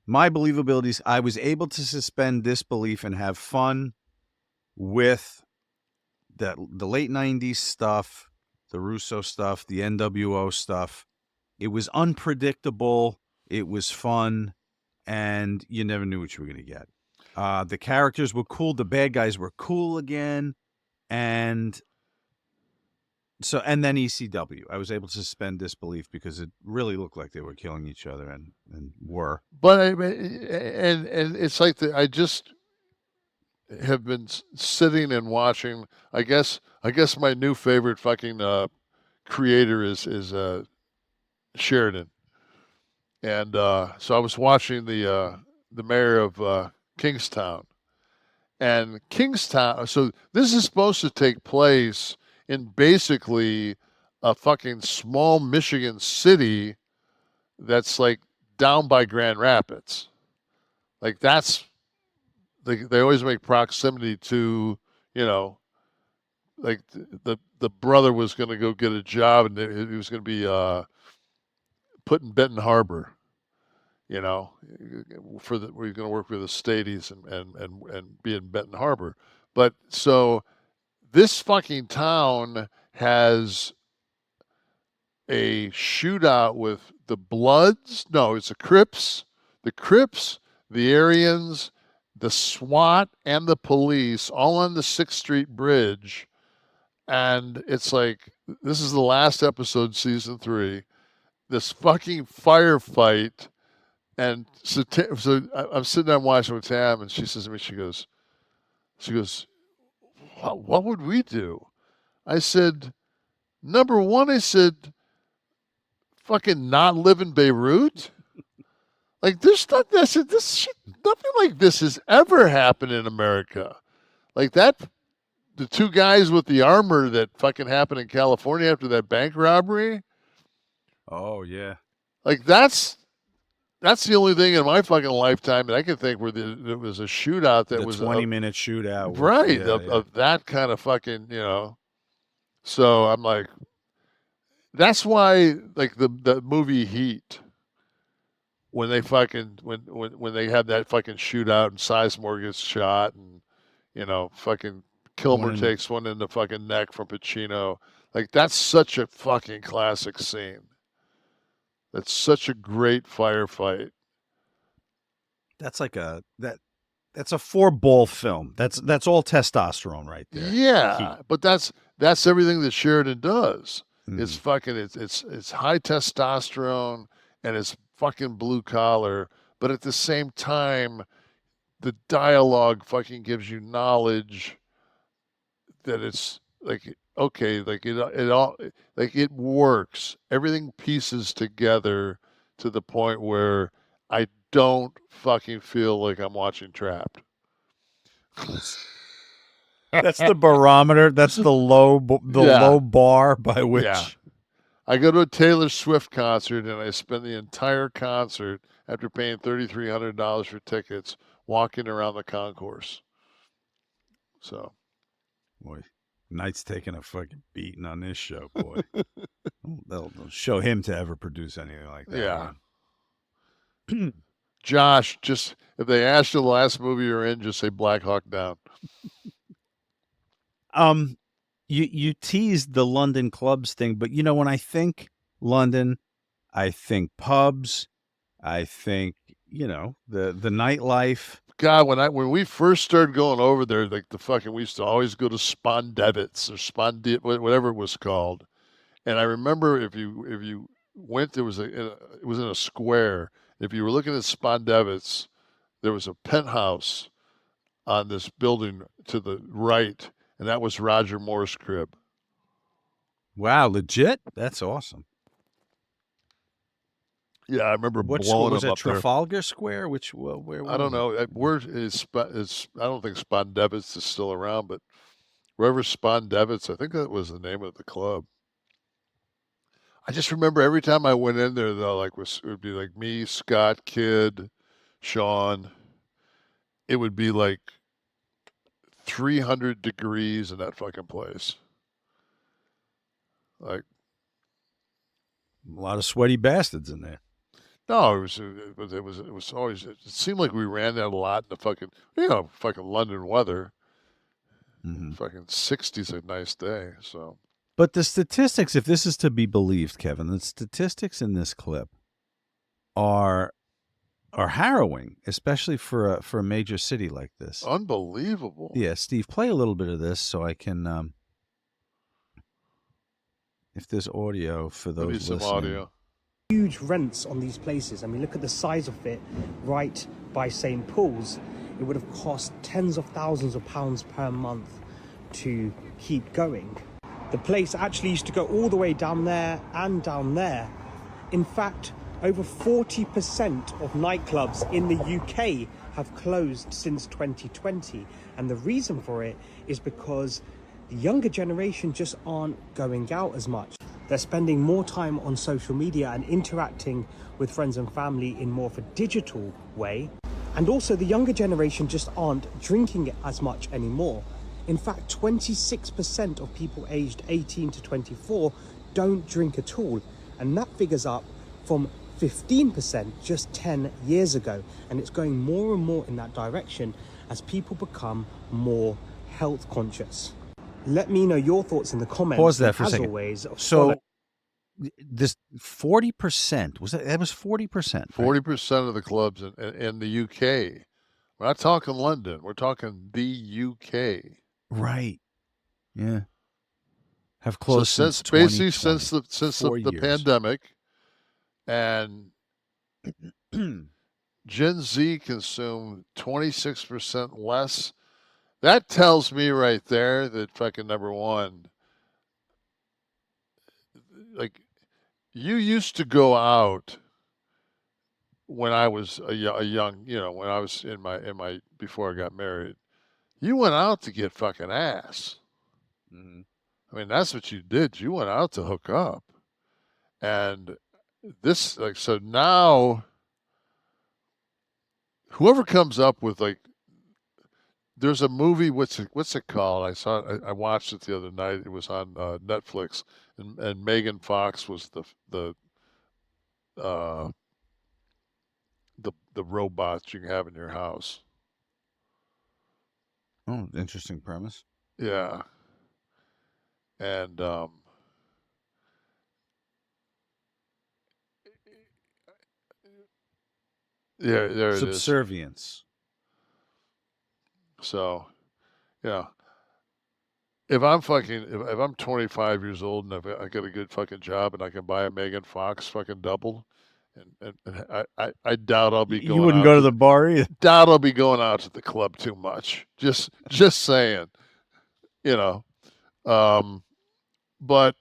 My believability, I was able to suspend disbelief and have fun with the late 90s stuff, the Russo stuff, the NWO stuff. It was unpredictable. It was fun, and you never knew what you were going to get. The characters were cool. The bad guys were cool again. And then ECW. I was able to suspend disbelief because it really looked like they were killing each other and were. But I mean, and it's like I just have been sitting and watching. I guess my new favorite fucking creator is Sheridan. And so I was watching the mayor of Kingstown. And Kingstown, so this is supposed to take place in basically a fucking small Michigan city that's like down by Grand Rapids. Like, that's, they always make proximity to, like the brother was going to go get a job and he was going to be put in Benton Harbor. We're going to work with the Stadies and be in Benton Harbor. But so this fucking town has a shootout with the Bloods. No, it's the Crips, the Aryans, the SWAT, and the police all on the 6th Street Bridge. And it's like, this is the last episode, season 3. This fucking firefight. And so I'm sitting there watching with Tam, and she says to me, she goes, what would we do? I said, number one, fucking not live in Beirut. Like, there's not this shit, nothing like this has ever happened in America. Like that, the 2 guys with the armor that fucking happened in California after that bank robbery. Oh yeah. Like, that's the only thing in my fucking lifetime that I can think where there was a shootout that was 20-minute shootout. Right. Of that kind of fucking, So I'm like, that's why, like, the movie Heat, when they fucking, when they had that fucking shootout and Sizemore gets shot and, fucking Kilmer takes one in the fucking neck from Pacino. Like, that's such a fucking classic scene. That's such a great firefight. That's like That's a 4-ball film. That's all testosterone right there. Yeah, but that's everything that Sheridan does. It's Mhm. fucking it's high testosterone and it's fucking blue collar, but at the same time, the dialogue fucking gives you knowledge that it's like okay, like it all like it works. Everything pieces together to the point where I don't fucking feel like I'm watching Trapped. That's the barometer. That's the Yeah. low bar by which. Yeah. I go to a Taylor Swift concert and I spend the entire concert after paying $3,300 for tickets walking around the concourse. So, Boy, Knight's taking a fucking beating on this show, boy. they'll show him to ever produce anything like that. yeah. Man. Josh, just if they ask you the last movie you're in, just say Black Hawk Down. You teased the London clubs thing, but you know, when I think London, I think pubs, I think, you know, the nightlife. God, when we first started going over there, like we used to always go to Spondevitz or whatever it was called. And I remember if you went, it was in a square. If you were looking at Spondevitz, there was a penthouse on this building to the right, and that was Roger Moore's crib. Wow, legit? That's awesome. Yeah, I remember What blowing was them it? up there. Trafalgar Square? Where? I don't know. Where is I don't think Spondevitz is still around, but wherever Spondevitz, I think that was the name of the club. I just remember every time I went in there, though, it would be like me, Scott, Kid, Sean. It would be like 300 degrees in that fucking place. Like A lot of sweaty bastards in there. no, it was always. It seemed like we ran that a lot in the fucking fucking London weather. Mm-hmm. Fucking 60's a nice day. So, but the statistics, if this is to be believed, Kevin, the statistics in this clip are harrowing, especially for a major city like this. Unbelievable. Yeah, Steve, play a little bit of this so I can. If there's audio for those listening. Some audio. Huge rents on these places. I mean, look at the size of it right by St. Paul's. It would have cost tens of thousands of pounds per month to keep going. The place actually used to go all the way down there and down there. In fact, over 40% of nightclubs in the UK have closed since 2020. And the reason for it is because the younger generation just aren't going out as much. They're spending more time on social media and interacting with friends and family in more of a digital way. And also the younger generation just aren't drinking as much anymore. In fact, 26% of people aged 18 to 24 don't drink at all. And that figures up from 15% just 10 years ago. And it's going more and more in that direction as people become more health conscious. Let me know your thoughts in the comments. Pause that for a as second. Always, so this 40%, that was 40%. 40% of the clubs in the UK. We're not talking London. We're talking the UK. Right. Yeah. Have closed so since basically 2020. since the pandemic, and Gen Z consumed 26% less. That tells me right there that fucking number one, like you used to go out when I was a young, when I was in my before I got married, you went out to get fucking ass. Mm-hmm. I mean, that's what you did. You went out to hook up. And this, so now, whoever comes up with there's a movie. What's it called? I watched it the other night. It was on Netflix, and Megan Fox was the robots you can have in your house. Oh, interesting premise. Yeah. And there it is. Subservience. So, yeah. If I'm 25 years old and I got a good fucking job and I can buy a Megan Fox fucking double, and I doubt I'll be going. You wouldn't go to the bar either. Doubt I'll be going out to the club too much. Just saying, you know. But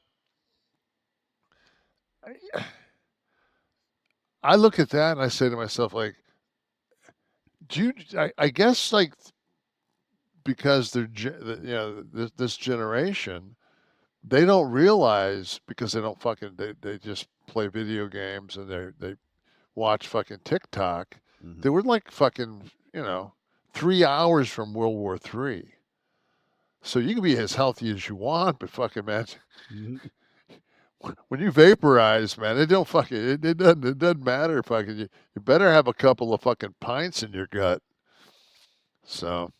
I look at that and I say to myself, like, I guess, like, because this generation, they don't realize, because they don't fucking, they just play video games and they watch fucking TikTok. Mm-hmm. They were like fucking, 3 hours from World War III. So you can be as healthy as you want, but fucking, man, when you vaporize, man, it don't fucking, it doesn't matter. Fucking, you better have a couple of fucking pints in your gut. So.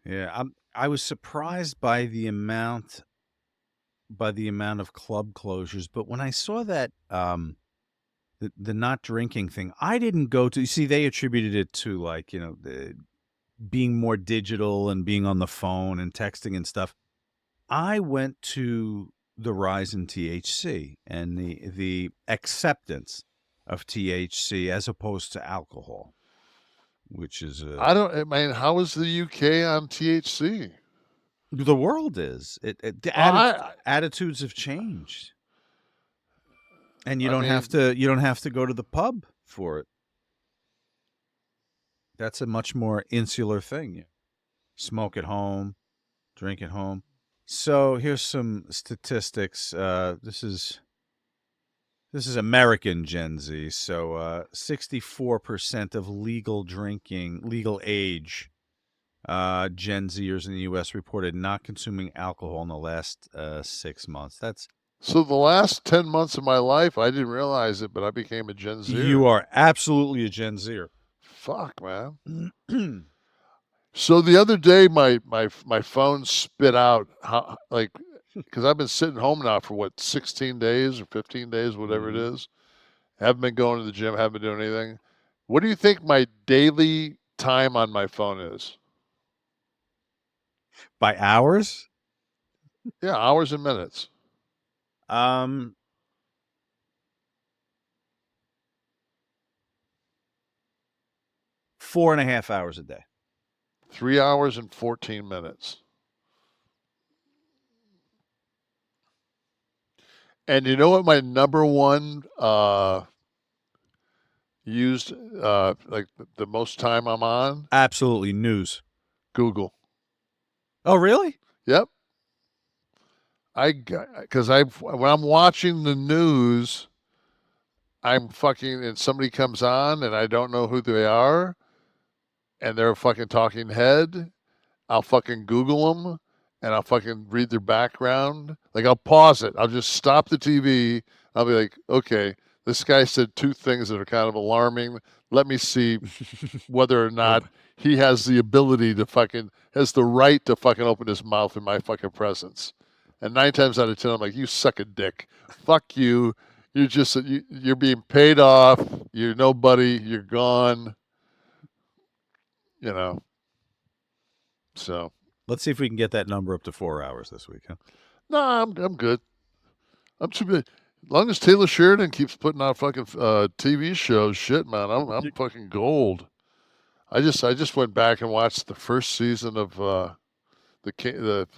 Yeah, I was surprised by the amount of club closures, but when I saw that the not drinking thing, I didn't go to. You see, they attributed it to, like, being more digital and being on the phone and texting and stuff. I went to the rise in THC and the acceptance of THC as opposed to alcohol, which is how is the UK on THC? The world is. Attitudes have changed, and you don't have to go to the pub for it. That's a much more insular thing. Smoke at home, drink at home. So here's some statistics. This is American Gen Z. So 64% of legal age Gen Zers in the U.S. reported not consuming alcohol in the last 6 months. So the last 10 months of my life, I didn't realize it, but I became a Gen Zer. You are absolutely a Gen Zer. Fuck, man. So the other day, my phone spit out, because I've been sitting home now for 16 days or 15 days, whatever it is. Haven't been going to the gym, haven't been doing anything. What do you think my daily time on my phone is? By hours? Yeah, hours and minutes. 4.5 hours a day. 3 hours and 14 minutes. And you know what my number one used, like the most time I'm on? Absolutely. News. Google. Oh, really? Yep. Because when I'm watching the news, and somebody comes on and I don't know who they are, and they're a fucking talking head, I'll fucking Google them and I'll fucking read their background. Like, I'll pause it. I'll just stop the TV. I'll be like, okay, this guy said 2 things that are kind of alarming. Let me see whether or not he has the ability to has the right to fucking open his mouth in my fucking presence. And 9 times out of 10, I'm like, you suck a dick. Fuck you. You're being paid off. You're nobody. You're gone. So let's see if we can get that number up to 4 hours this week, huh? No, I'm good. I'm too big. As long as Taylor Sheridan keeps putting out fucking TV shows, shit, man, I'm fucking gold. I just went back and watched the first season of the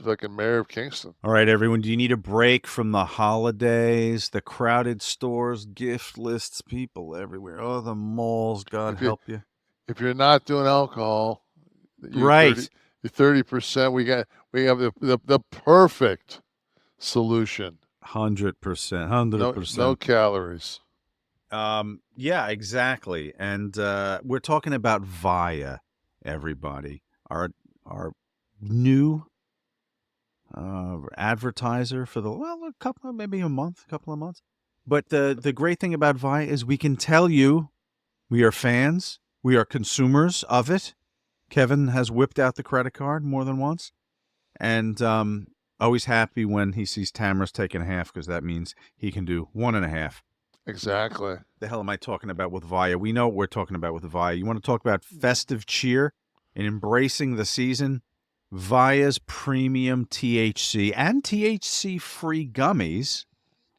fucking Mayor of Kingstown. All right, everyone. Do you need a break from the holidays, the crowded stores, gift lists, people everywhere? Oh, the malls. God help you. If you're not doing alcohol, right, you're 30%. We have the perfect solution. 100%, 100%. No calories. Yeah, exactly. And we're talking about VIIA, everybody. Our new advertiser for a couple of months. But the great thing about VIIA is we can tell you we are fans. We are consumers of it. Kevin has whipped out the credit card more than once. And always happy when he sees Tamara's taking half, because that means he can do 1.5. Exactly. The hell am I talking about with VIIA? We know what we're talking about with VIIA. You want to talk about festive cheer? in embracing the season, VIIA's premium THC and THC-free gummies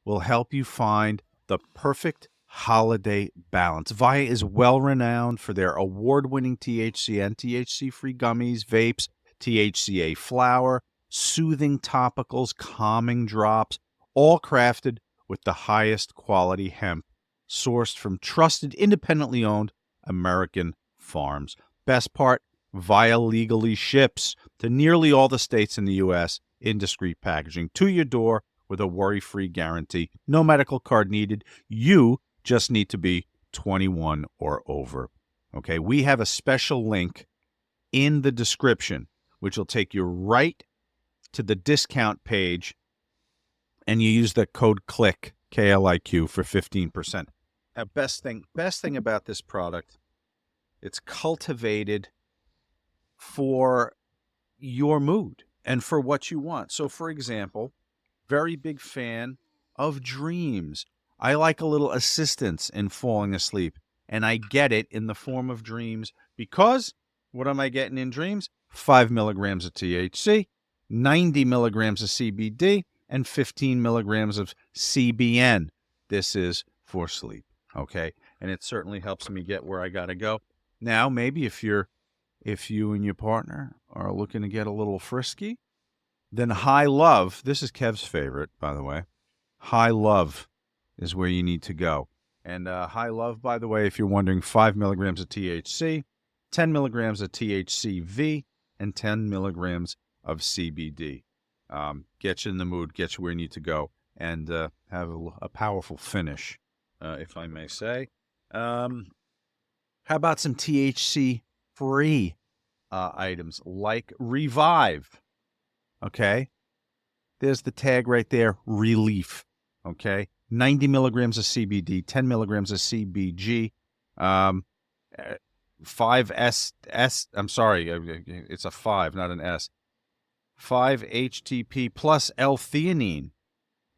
will help you find the perfect holiday balance. VIIA is well-renowned for their award-winning THC and THC-free gummies, vapes, THCA flower, soothing topicals, calming drops, all crafted with the highest quality hemp, sourced from trusted, independently owned American farms. Best part, VIIA legally ships to nearly all the states in the U.S. in discreet packaging to your door with a worry-free guarantee. No medical card needed. You just need to be 21 or over. Okay, we have a special link in the description, which will take you right to the discount page, and you use the code KLIQ, K-L-I-Q, for 15%. Now, best thing about this product, it's cultivated for your mood and for what you want. So, for example, very big fan of dreams. I like a little assistance in falling asleep, and I get it in the form of dreams because what am I getting in dreams? 5 milligrams of THC, 90 milligrams of CBD, and 15 milligrams of CBN. This is for sleep, okay? And it certainly helps me get where I got to go. Now, maybe if you and your partner are looking to get a little frisky, then High Love, this is Kev's favorite, by the way. High Love is where you need to go. And High Love, by the way, if you're wondering, 5 milligrams of THC, 10 milligrams of THCV, and 10 milligrams of CBD. Get you in the mood, get you where you need to go, and have a powerful finish, if I may say. How about some THC-free items like Revive? Okay, there's the tag right there, Relief. Okay, 90 milligrams of CBD, 10 milligrams of CBG, 5S, I'm sorry, it's a 5, not an S. 5-HTP plus L-theanine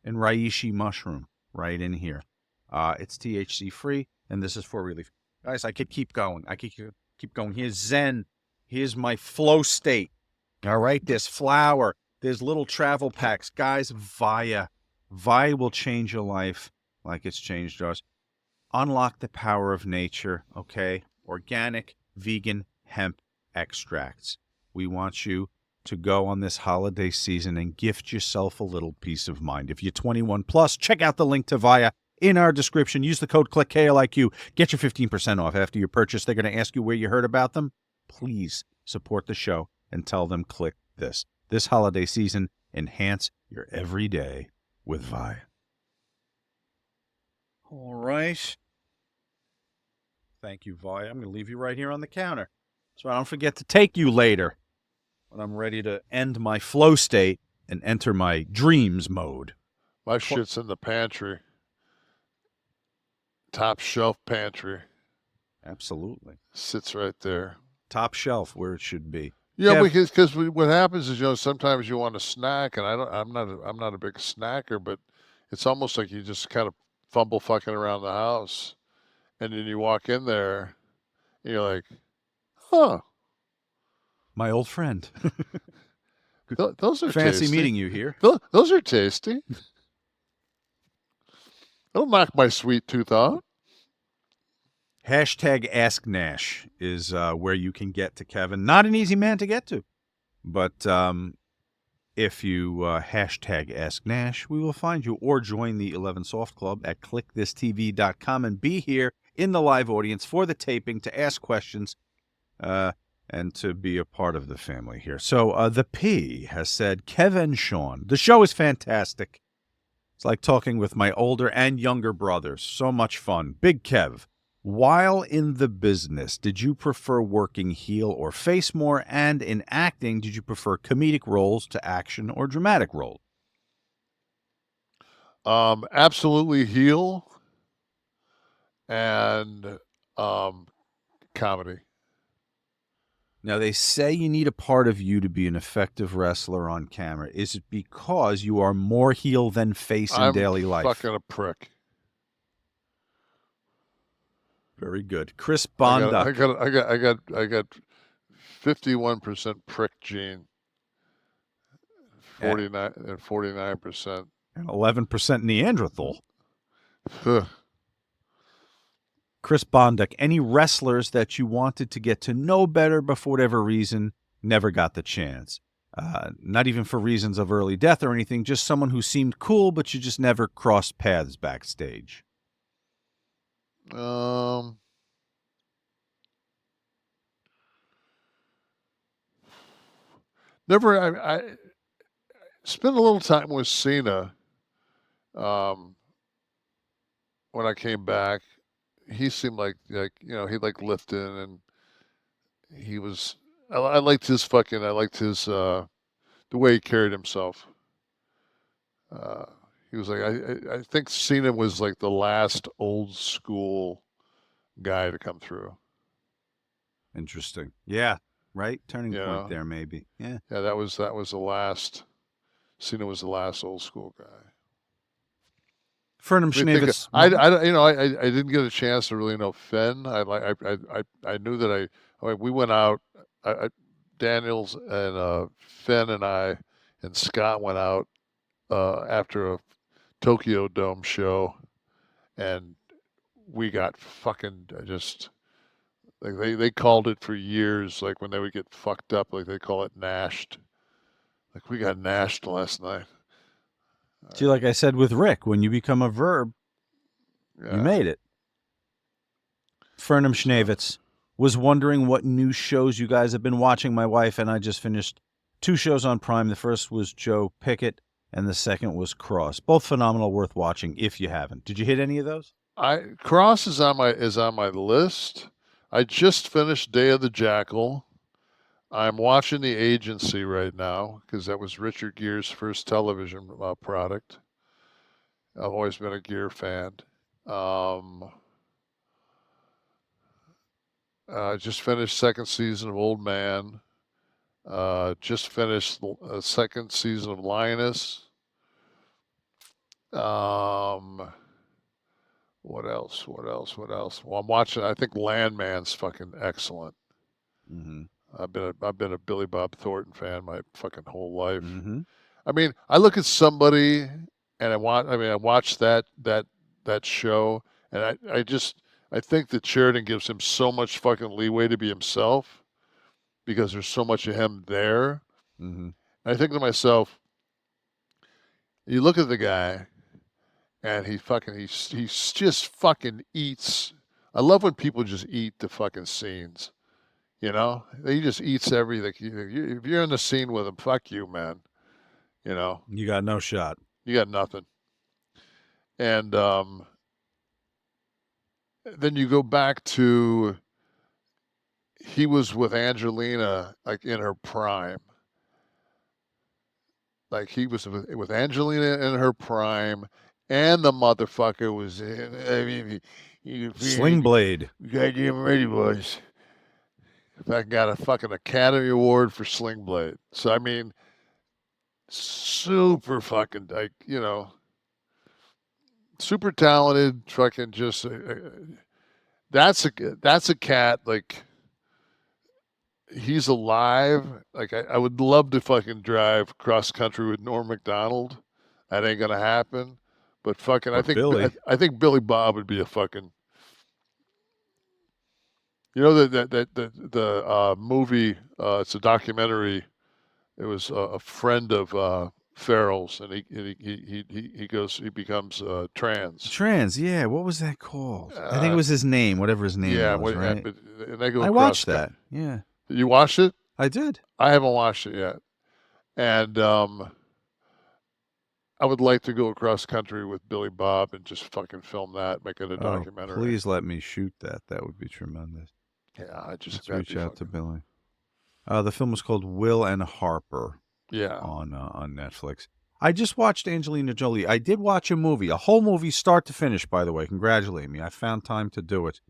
and reishi mushroom right in here. It's THC-free, and this is for relief. Guys, I could keep going. I could keep going. Here's Zen. Here's my flow state. All right, there's flower. There's little travel packs. Guys, VIIA. VIIA will change your life like it's changed ours. Unlock the power of nature, okay? Organic, vegan, hemp extracts. We want you to go on this holiday season and gift yourself a little peace of mind. If you're 21 plus, check out the link to VIIA in our description. Use the code KLIQ, K-L-I-Q. Get your 15% off after your purchase. They're going to ask you where you heard about them. Please support the show and tell them Kliq This. This holiday season, enhance your everyday with VIIA. All right. Thank you, VIIA. I'm going to leave you right here on the counter so I don't forget to take you later when I'm ready to end my flow state and enter my dreams mode. My shit's in the pantry. Top shelf pantry. Absolutely. Sits right there. Top shelf where it should be. Yeah, Kev, because what happens is, sometimes you want a snack, and I'm not a big snacker, but it's almost like you just kind of fumble fucking around the house, and then you walk in there, and you're like, huh. my old friend. Those are Fancy tasty. meeting you here. Those are tasty. That'll knock my sweet tooth out. Hashtag AskNash is where you can get to Kevin. Not an easy man to get to. But if you hashtag AskNash, we will find you. Or join the 11 Soft Club at KliqThisTV.com and be here in the live audience for the taping to ask questions and to be a part of the family here. So the P has said, Kevin Sean, the show is fantastic. It's like talking with my older and younger brothers. So much fun. Big Kev. While in the business, did you prefer working heel or face more? And in acting, did you prefer comedic roles to action or dramatic roles? Absolutely heel and comedy. Now, they say you need a part of you to be an effective wrestler on camera. Is it because you are more heel than face in daily life? I'm fucking a prick. Very good. Chris Bonda. I got 51% prick gene, 49%. And 11% Neanderthal. Ugh. Chris Bonduck, any wrestlers that you wanted to get to know better but for whatever reason never got the chance? Not even for reasons of early death or anything, just someone who seemed cool but you just never crossed paths backstage. Never. I spent a little time with Cena. When I came back, he seemed like he liked lifting, and he was. I liked his the way he carried himself. He was like I think Cena was like the last old school guy to come through. Interesting. Yeah. Right? Turning point there, maybe. Yeah. Yeah, that was the last. Cena was the last old school guy. Fernum Schneevitz. I didn't get a chance to really know Finn. I knew that we went out. Daniels and Finn and I and Scott went out after a Tokyo Dome show, and we got fucking just like they called it for years. Like when they would get fucked up, like they call it nashed. Like we got nashed last night. See, like I said with Rick, when you become a verb, you made it. Fernum Schneevitz was wondering what new shows you guys have been watching. My wife and I just finished 2 shows on Prime. The first was Joe Pickett, and the second was Cross. Both phenomenal, worth watching if you haven't. Did you hit any of those? Cross is on my list. I just finished Day of the Jackal. I'm watching The Agency right now because that was Richard Gere's first television product. I've always been a Gere fan. Just finished second season of Old Man. Just finished second season of Lioness. What else? Well, I'm watching. I think Landman's fucking excellent. Mm-hmm. I've been a Billy Bob Thornton fan my fucking whole life. Mm-hmm. I mean, I look at somebody and I watch that show, and I think that Sheridan gives him so much fucking leeway to be himself because there's so much of him there. Mm-hmm. And I think to myself, you look at the guy, and he just fucking eats. I love when people just eat the fucking scenes. You know, he just eats everything. If you're in the scene with him, fuck you, man. You know, you got no shot. You got nothing. And then you go back to he was with Angelina like in her prime. Like he was with Angelina in her prime, and the motherfucker was in. I mean, Sling Blade. Goddamn right he was. I got a fucking Academy Award for Sling Blade. So I mean, super fucking super talented. Fucking just that's a cat. Like he's alive. Like I would love to fucking drive cross country with Norm Macdonald. That ain't gonna happen. But fucking, I think Billy Bob would be a fucking. You know the movie. It's a documentary. It was a friend of Farrell's, and he becomes trans. Trans, yeah. What was that called? I think it was his name, whatever his name was. Right? And they go I watched that. Yeah. You watched it? I did. I haven't watched it yet, and I would like to go across country with Billy Bob and just fucking film that, make it a documentary. Please let me shoot that. That would be tremendous. Yeah, Let's reach out to Billy. The film was called Will and Harper. Yeah. On Netflix. I just watched Angelina Jolie. I did watch a movie, a whole movie, start to finish. By the way, congratulate me. I found time to do it.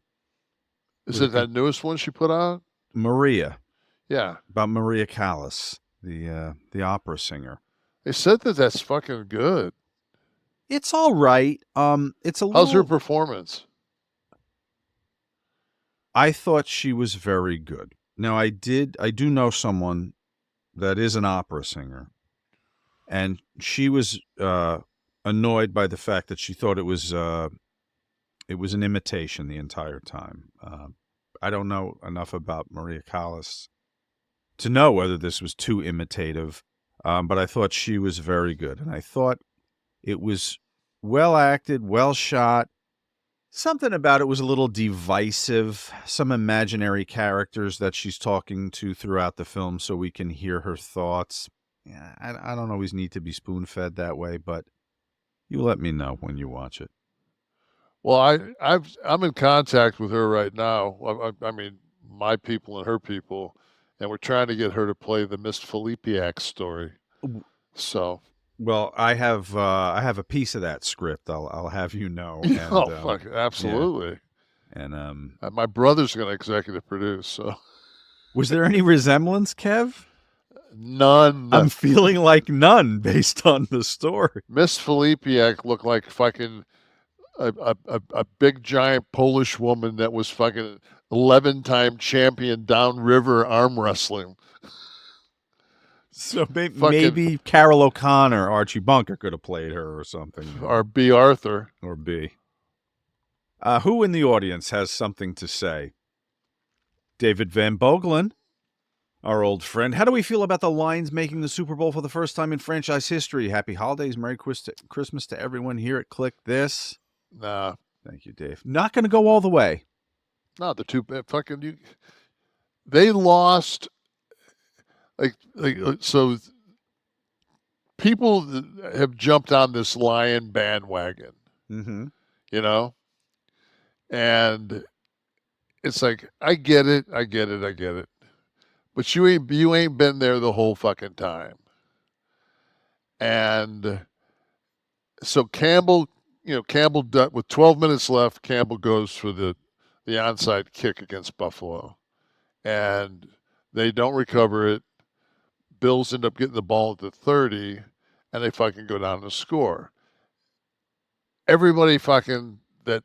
Is it that newest one she put out? Maria. Yeah. About Maria Callas, the opera singer. They said that's fucking good. It's all right. It's a. How's her performance? I thought she was very good. Now, I do know someone that is an opera singer, and she was annoyed by the fact that she thought it was an imitation the entire time. I don't know enough about Maria Callas to know whether this was too imitative, but I thought she was very good, and I thought it was well acted, well shot. Something about it was a little divisive, some imaginary characters that she's talking to throughout the film so we can hear her thoughts. Yeah, I don't always need to be spoon-fed that way, but you let me know when you watch it. Well, I'm in contact with her right now. I mean, my people and her people, and we're trying to get her to play the Miss Felipiak story. So, well, I have a piece of that script. I'll have you know. And, fuck, absolutely. Yeah. And my brother's going to executive produce. So, was there any resemblance, Kev? None. I'm feeling like none based on the story. Miss Felipiak looked like fucking a big giant Polish woman that was fucking 11-time champion downriver arm wrestling. So maybe Carol O'Connor, Archie Bunker could have played her or something. Or B. Arthur. Or B. Who in the audience has something to say? David Van Bogelen, our old friend. How do we feel about the Lions making the Super Bowl for the first time in franchise history? Happy holidays. Merry Christmas to everyone here at Kliq This. Nah. Thank you, Dave. Not going to go all the way. No, the two fucking... They lost... So people have jumped on this Lion bandwagon, mm-hmm. you know, and it's like, I get it, but you ain't been there the whole fucking time. And so Campbell, with 12 minutes left, Campbell goes for the onside kick against Buffalo, and they don't recover it. Bills end up getting the ball at the 30, and they fucking go down to score. Everybody fucking that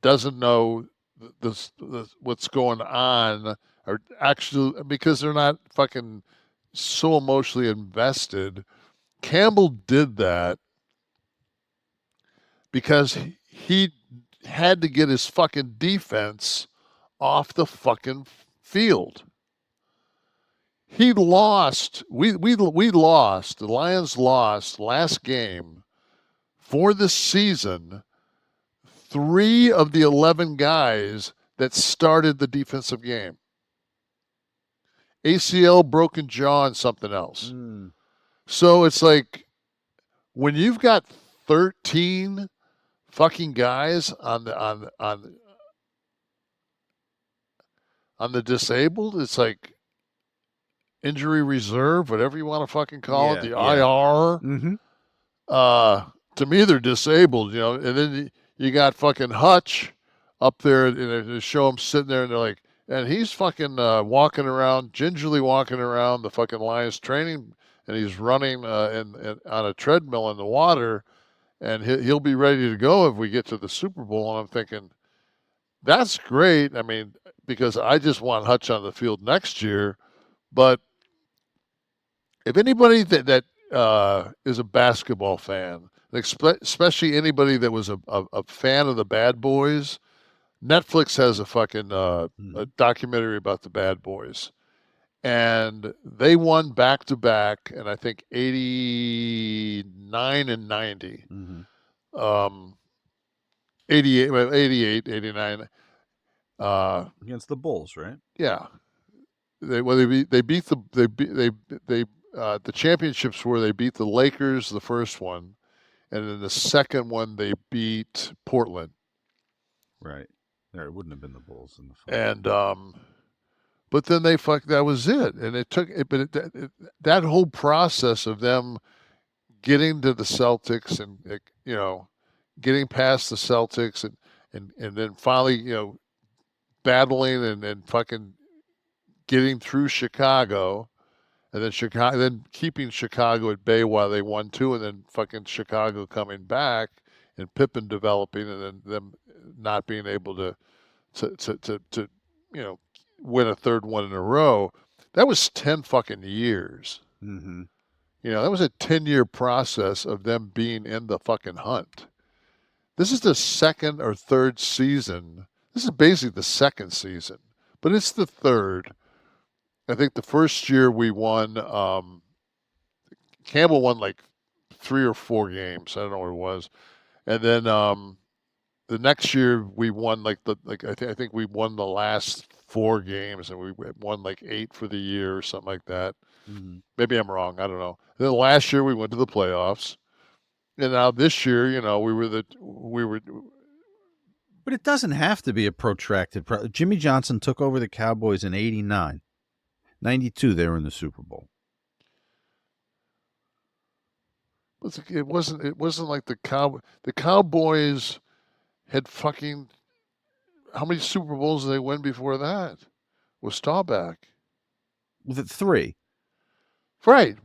doesn't know this what's going on, are actually, because they're not fucking so emotionally invested. Campbell did that because he had to get his fucking defense off the fucking field. He lost. We lost. The Lions lost last game for the season. 3 of the 11 guys that started the defensive game. ACL, broken jaw, and something else. So it's like, when you've got 13 fucking guys on the disabled, it's like injury reserve, whatever you want to fucking call it, the IR. Mm-hmm. To me, they're disabled, and then you got fucking Hutch up there, and they show him sitting there, and they're like, and he's fucking gingerly walking around the fucking Lions training, and he's running on a treadmill in the water, and he'll be ready to go if we get to the Super Bowl. And I'm thinking, that's great. I mean, because I just want Hutch on the field next year, but if anybody that is a basketball fan, especially anybody that was a fan of the Bad Boys, Netflix has a fucking a documentary about the Bad Boys, and they won back to back, and I think 89 and 90, 88, 89, against the Bulls, right? Yeah, the championships were they beat the Lakers the first one, and then the second one they beat Portland. Right. There, it wouldn't have been the Bulls in the final. And but then that was it, and it took it. But that whole process of them getting to the Celtics, and getting past the Celtics, and then finally battling and fucking getting through Chicago. And then keeping Chicago at bay while they won 2, and then fucking Chicago coming back, and Pippen developing, and then them not being able to win a third one in a row. That was 10 fucking years. Mm-hmm. You know, that was a 10-year process of them being in the fucking hunt. This is the second or third season. This is basically the second season, but it's the third. I think the first year we won, Campbell won like 3 or 4 games. I don't know what it was. And then the next year we won I think we won the last 4 games, and we won like 8 for the year or something like that. Mm-hmm. Maybe I'm wrong. I don't know. And then last year we went to the playoffs. And now this year, you know, we were. But it doesn't have to be a protracted. Jimmy Johnson took over the Cowboys in '89, '92. They were in the Super Bowl. It wasn't like the Cowboys had fucking. How many Super Bowls did they win before that? With Staubach. With it 3. Right.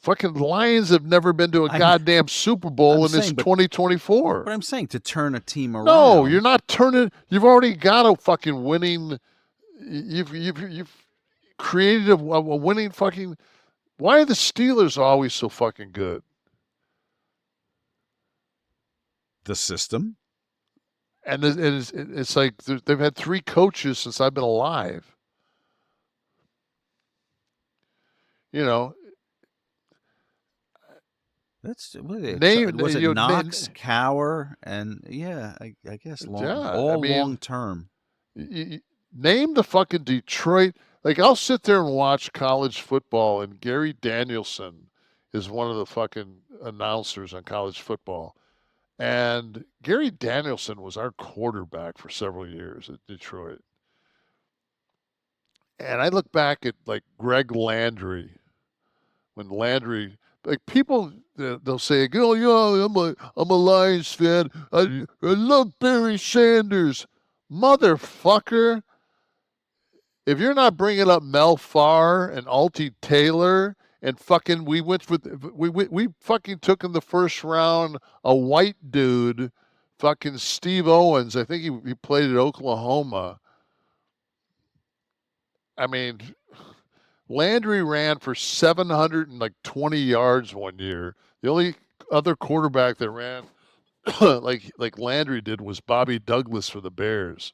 Fucking Lions have never been to a goddamn Super Bowl, and it's 2024. But I'm saying to turn a team around. No, you're not turning. You've already got a fucking winning. You've created a winning fucking. Why are the Steelers always so fucking good? The system. And it's like they've had 3 coaches since I've been alive. You know, was it Knox, Cower, and I guess long term. Name the fucking Detroit. Like, I'll sit there and watch college football, and Gary Danielson is one of the fucking announcers on college football. And Gary Danielson was our quarterback for several years at Detroit. And I look back at like Greg Landry, when Landry, like people, they'll say, "Oh yeah, I'm a Lions fan. I love Barry Sanders, motherfucker." If you're not bringing up Mel Farr and Altie Taylor and fucking, we fucking took in the first round a white dude, fucking Steve Owens. I think he played at Oklahoma. I mean, Landry ran for 720 yards one year. The only other quarterback that ran like Landry did was Bobby Douglas for the Bears.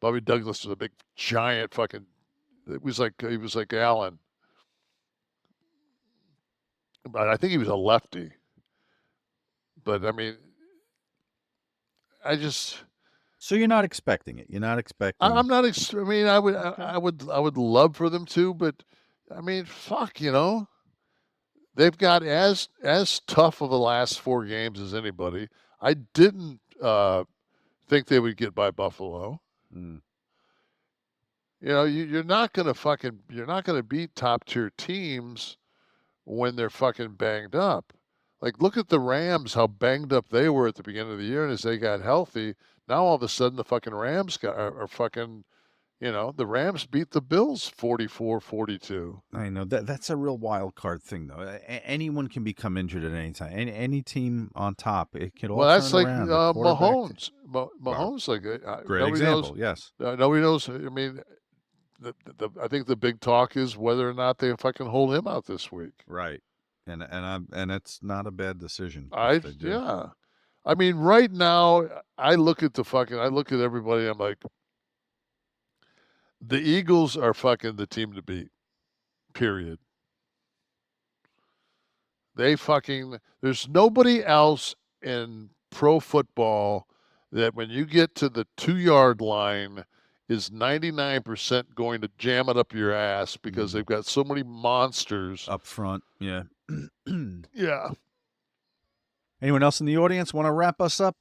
Bobby Douglas was a big giant fucking. He was like Allen, but I think he was a lefty. But I mean, So you're not expecting it. You're not expecting. I'm not. I mean, I would love for them to, but I mean, fuck, you know, they've got as tough of the last 4 games as anybody. I didn't think they would get by Buffalo. Mm. You know, you're not gonna beat top tier teams when they're fucking banged up. Like, look at the Rams, how banged up they were at the beginning of the year, and as they got healthy, now all of a sudden the fucking Rams are fucking, you know, the Rams beat the Bills 44-42. I know that's a real wild card thing, though. Anyone can become injured at any time. Any team on top, it can all. Well, that's turn like around. Mahomes. Mahomes, like great example. Yes. Nobody knows. I mean, I think the big talk is whether or not they fucking hold him out this week. Right. And it's not a bad decision. Yeah. I mean, right now, I look at everybody. I'm like, the Eagles are fucking the team to beat. Period. There's nobody else in pro football that when you get to the 2-yard line is 99% going to jam it up your ass because they've got so many monsters up front. Yeah. Yeah. Anyone else in the audience want to wrap us up?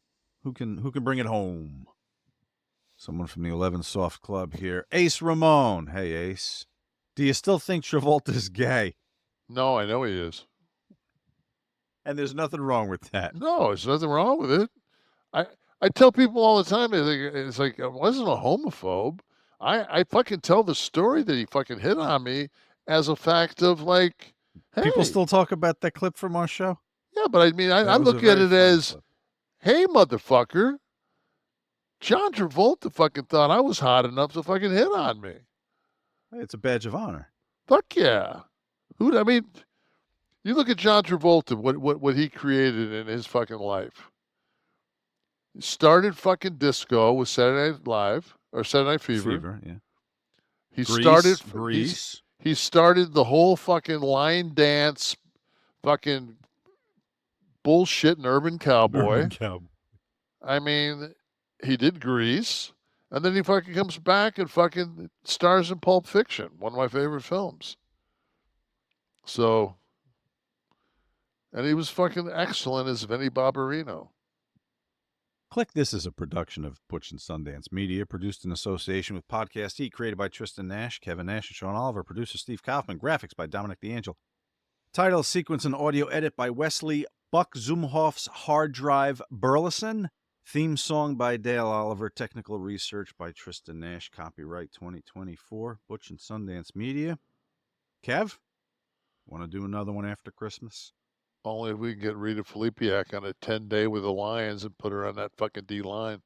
Who can bring it home? Someone from the 11 Soft Club here. Ace Ramon. Hey, Ace. Do you still think Travolta's gay? No, I know he is. And there's nothing wrong with that. No, there's nothing wrong with it. I tell people all the time, it's like I wasn't a homophobe. I fucking tell the story that he fucking hit on me as a fact of like, hey. People still talk about that clip from our show? Yeah, but I mean, I look at it as, clip. Hey, motherfucker, John Travolta fucking thought I was hot enough to fucking hit on me. It's a badge of honor. Fuck yeah. I mean, you look at John Travolta, what he created in his fucking life. He started fucking disco with Saturday Night Live or Saturday Night Fever. Yeah. He Grease. He started the whole fucking line dance, fucking bullshit and Urban Cowboy. I mean, he did Grease, and then he fucking comes back and fucking stars in Pulp Fiction, one of my favorite films. So, and he was fucking excellent as Vinnie Barbarino. Kliq This is a production of Butch and Sundance Media, produced in association with Podcast Heat, created by Tristan Nash, Kevin Nash, and Sean Oliver, producer Steve Kaufman, graphics by Dominic DeAngelo. Title, sequence, and audio edit by Wesley Buck Zumhoff's Hard Drive Burleson. Theme song by Dale Oliver. Technical research by Tristan Nash. Copyright 2024. Butch and Sundance Media. Kev, want to do another one after Christmas? Only if we can get Rita Felipiak on a 10-day with the Lions and put her on that fucking D-line.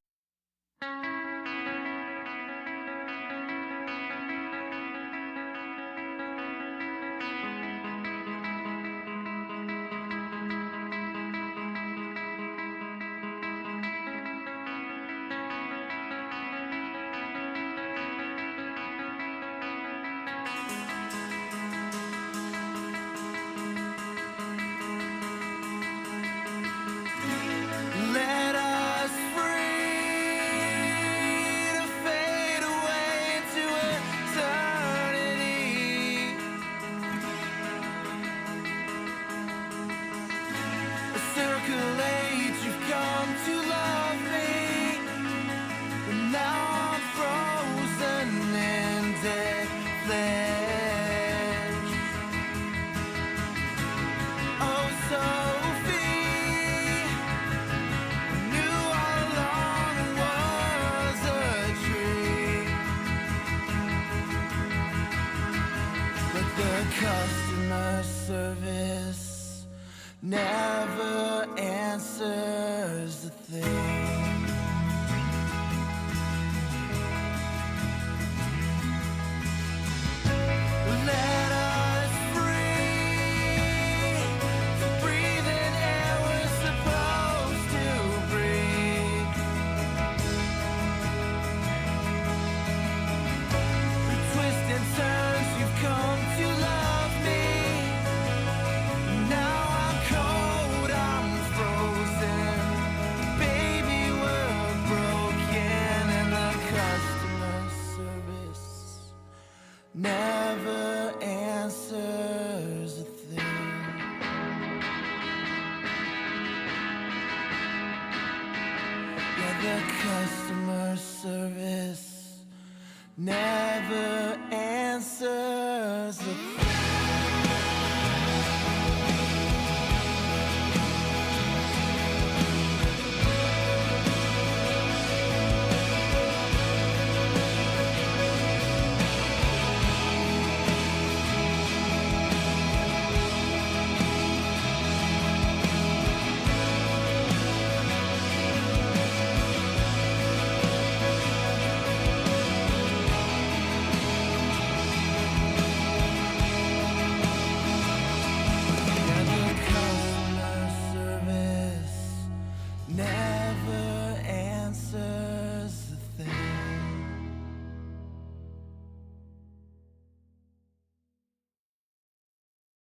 Customer service never answers a thing. Let us free to breathe in air we're supposed to breathe. Through twists and turns you've come to love. Never answers a thing. Yeah, the customer service never answers.